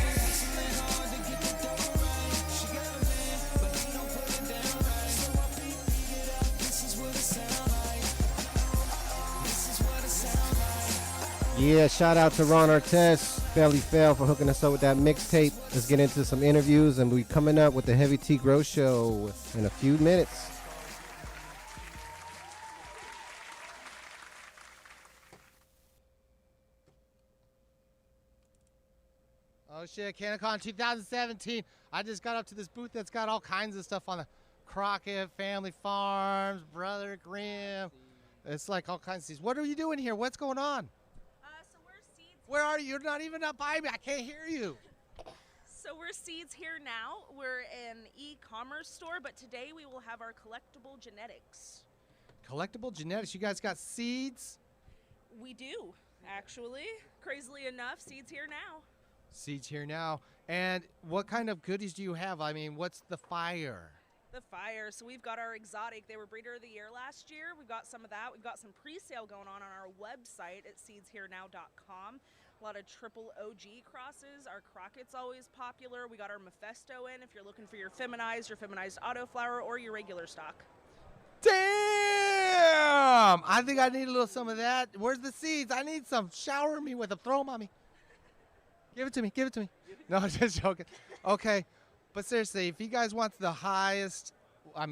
Yeah, shout out to Ron Artest, Belly Fail, for hooking us up with that mixtape. Let's get into some interviews, and we'll be coming up with the Heavy T Grow Show in a few minutes. Oh shit, CannaCon 2017. I just got up to this booth that's got all kinds of stuff on the Crockett, Family Farms, Brother Grimm. It's like all kinds of things. What are you doing here? What's going on? So we're Seeds. Where are you? You're not even up by me. I can't hear you. So we're Seeds here now. We're an e-commerce store, but today we will have our collectible genetics. Collectible genetics. You guys got seeds? We do, actually. Crazily enough, Seeds here now. Seeds here now. And what kind of goodies do you have? I mean, what's the fire? The fire. So we've got our exotic. They were Breeder of the Year last year. We've got some of that. We've got some pre-sale going on our website at seedsherenow.com. A lot of triple OG crosses. Our Crockett's always popular. We got our Mephisto in if you're looking for your feminized autoflower, or your regular stock. Damn! I think I need a little some of that. Where's the seeds? I need some. Shower me with them. Throw them on me. Give it to me. Give it to me. No, I'm just joking. Okay. But seriously, if you guys want the highest,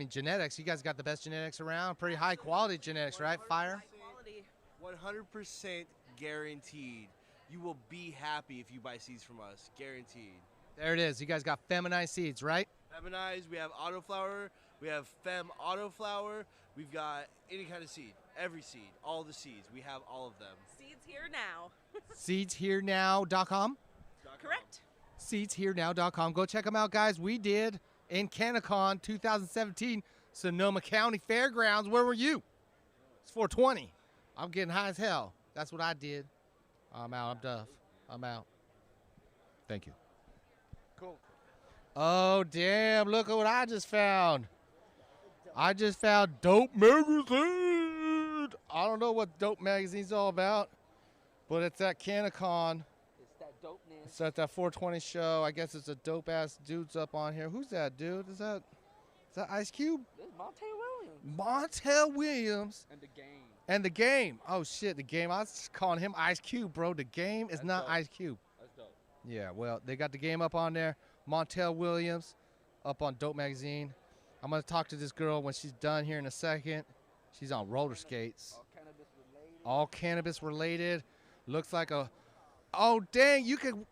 genetics, you guys got the best genetics around. Pretty high quality genetics, right? Fire? Quality. 100% guaranteed. You will be happy if you buy seeds from us. Guaranteed. There it is. You guys got feminized seeds, right? Feminized, we have autoflower, we have fem autoflower, we've got any kind of seed, every seed, all the seeds. We have all of them. Seeds here now. Seedsherenow.com? Correct. Seedsherenow.com. Go check them out, guys. We did in CannaCon 2017, Sonoma County Fairgrounds. Where were you? It's 420. I'm getting high as hell. That's what I did. I'm out. I'm Duff. I'm out. Thank you. Cool. Oh, damn. Look at what I just found. I just found Dope Magazine. I don't know what Dope Magazine's all about, but it's at CannaCon. It's that It's at that 420 show. I guess it's a dope ass dude's up on here. Who's that dude? Is that Ice Cube? This is Montel Williams. Montel Williams. And the game. And the game. Oh shit, the game. I was calling him Ice Cube, bro. The game is not dope. Ice Cube. That's dope. Yeah, well, they got the game up on there. Montel Williams up on Dope Magazine. I'm gonna talk to this girl when she's done here in a second. She's on roller skates. All cannabis related. All cannabis related. Looks like a. Oh dang! You could.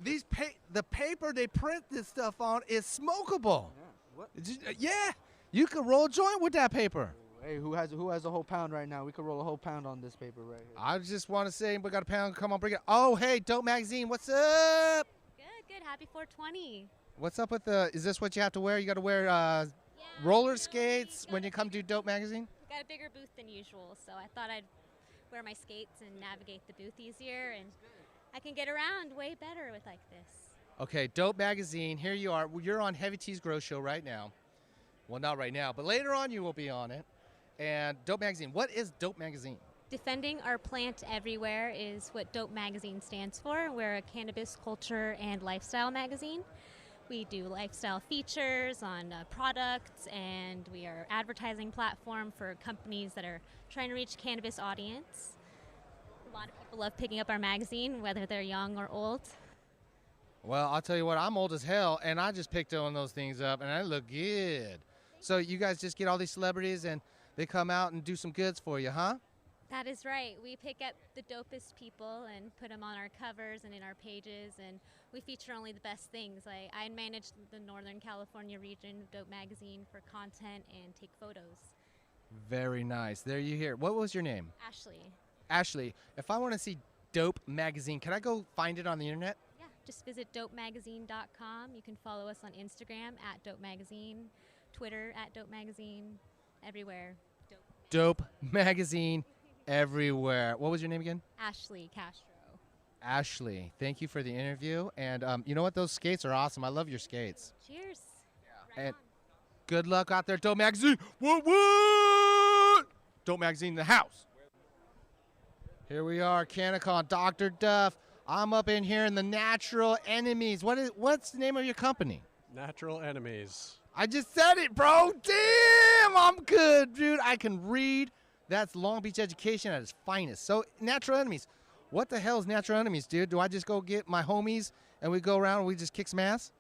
The paper they print this stuff on is smokable. Yeah. What? Yeah, you could roll a joint with that paper. Hey, who has a whole pound right now? We could roll a whole pound on this paper right here. I just want to say, we got a pound. Come on, bring it. Oh, hey, Dope Magazine, what's up? Good. Happy 420. What's up with the? Is this what you have to wear? You got to wear roller skates when you come to Dope Magazine. We got a bigger booth than usual, so I thought I'd wear my skates and navigate the booth easier, and I can get around way better with like this. Okay, Dope Magazine. Here you are. You're on Heavy T's Grow Show right now. Well, not right now, but later on you will be on it. And Dope Magazine. What is Dope Magazine? Defending our plant everywhere is what Dope Magazine stands for. We're a cannabis culture and lifestyle magazine. We do lifestyle features on products, and we are an advertising platform for companies that are trying to reach cannabis audience. A lot of people love picking up our magazine, whether they're young or old. Well, I'll tell you what, I'm old as hell, and I just picked on those things up, and I look good. So you guys just get all these celebrities, and they come out and do some goods for you, huh? That is right. We pick up the dopest people and put them on our covers and in our pages, and we feature only the best things. I manage the Northern California region of Dope Magazine for content and take photos. Very nice. There you hear. What was your name? Ashley. Ashley, if I want to see Dope Magazine, can I go find it on the internet? Yeah, just visit dopemagazine.com. You can follow us on Instagram at Dope Magazine, Twitter at Dope Magazine, everywhere. Dope Magazine everywhere. What was your name again? Ashley Castro. Ashley, thank you for the interview. And you know what? Those skates are awesome. I love your skates. Cheers. And good luck out there, Dope Magazine. What? Dope Magazine in the house. Here we are, Canicon, Dr. Duff. I'm up in here in the Natural Enemies. What's the name of your company? Natural Enemies. I just said it, bro. Damn, I'm good, dude. I can read. That's Long Beach education at its finest. So, Natural Enemies. What the hell is Natural Enemies, dude? Do I just go get my homies and we go around and we just kick some ass?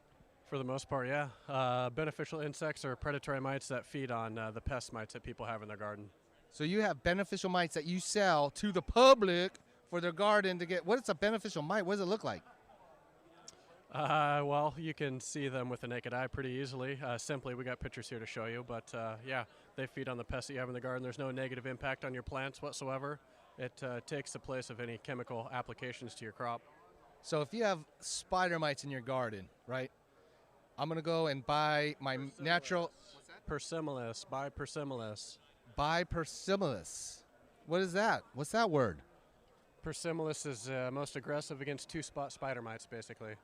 For the most part, yeah. Beneficial insects or predatory mites that feed on the pest mites that people have in their garden. So you have beneficial mites that you sell to the public for their garden to get. What is a beneficial mite? What does it look like? Well, you can see them with the naked eye pretty easily. Simply, we got pictures here to show you. But yeah, they feed on the pests that you have in the garden. There's no negative impact on your plants whatsoever. It takes the place of any chemical applications to your crop. So if you have spider mites in your garden, right? I'm going to go and buy my natural... Persimilis. Buy Persimilis. Buy Persimilis. What is that? What's that word? Persimilis is most aggressive against two-spot spider mites, basically.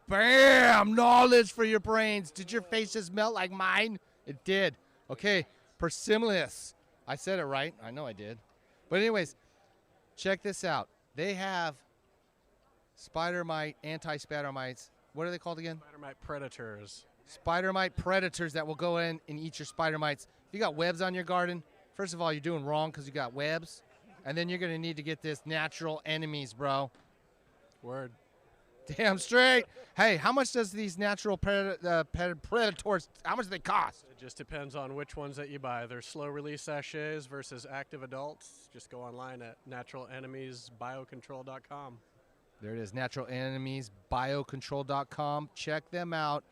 Bam! Knowledge for your brains. Did your face just melt like mine? It did. Okay, Persimilis. I said it right. I know I did. But anyways, check this out. They have spider mite, anti-spider mites. What are they called again? Spider mite predators. Spider mite predators that will go in and eat your spider mites. If you got webs on your garden, first of all, you're doing wrong because you got webs. And then you're going to need to get this Natural Enemies, bro. Word. Damn straight. Hey, how much does these natural predators, how much do they cost? It just depends on which ones that you buy. There's slow-release sachets versus active adults. Just go online at naturalenemiesbiocontrol.com. There it is, naturalenemiesbiocontrol.com. Check them out.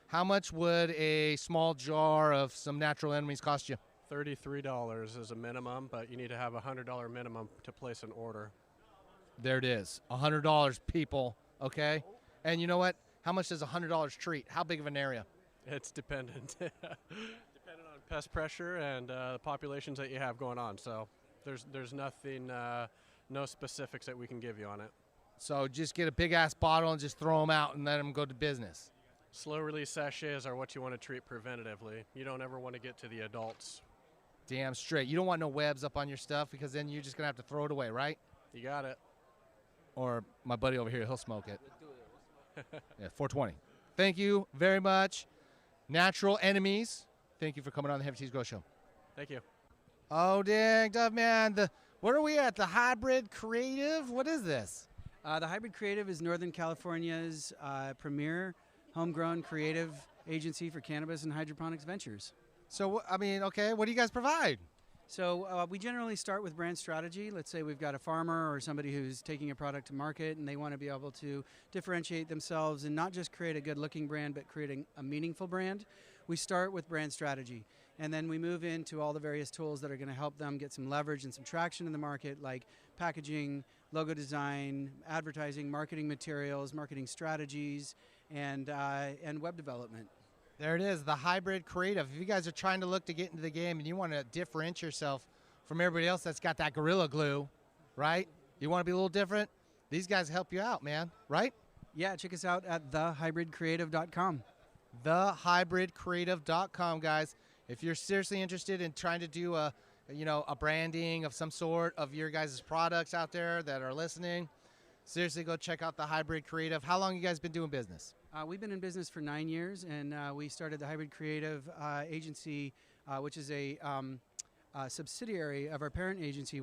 How much would a small jar of some Natural Enemies cost you? $33 is a minimum, but you need to have a $100 minimum to place an order. There it is, $100, people, okay? And you know what? How much does a $100 treat? How big of an area? It's dependent. Dependent on pest pressure and the populations that you have going on. So there's nothing, no specifics that we can give you on it. So just get a big-ass bottle and just throw them out and let them go to business. Slow-release sachets are what you want to treat preventatively. You don't ever want to get to the adults. Damn straight. You don't want no webs up on your stuff because then you're just going to have to throw it away, right? You got it. or my buddy over here, he'll smoke it. Yeah, 420. Thank you very much. Natural Enemies, thank you for coming on the Heavy Cheese Grow Show. Thank you. Oh, dang, Dove Man. Where are we at? The Hybrid Creative? What is this? The Hybrid Creative is Northern California's premier homegrown creative agency for cannabis and hydroponics ventures. So, I mean, okay, what do you guys provide? So we generally start with brand strategy. Let's say we've got a farmer or somebody who's taking a product to market and they want to be able to differentiate themselves and not just create a good looking brand, but creating a meaningful brand. We start with brand strategy, and then we move into all the various tools that are going to help them get some leverage and some traction in the market, like packaging, logo design, advertising, marketing materials, marketing strategies, and web development. There it is, the Hybrid Creative. If you guys are trying to look to get into the game and you want to differentiate yourself from everybody else that's got that Gorilla Glue, right? You want to be a little different? These guys help you out, man, right? Yeah, check us out at thehybridcreative.com. Thehybridcreative.com, guys. If you're seriously interested in trying to do a branding of some sort of your guys' products out there that are listening, seriously go check out the Hybrid Creative. How long you guys been doing business? We've been in business for 9 years, and we started the Hybrid Creative Agency, which is a subsidiary of our parent agency,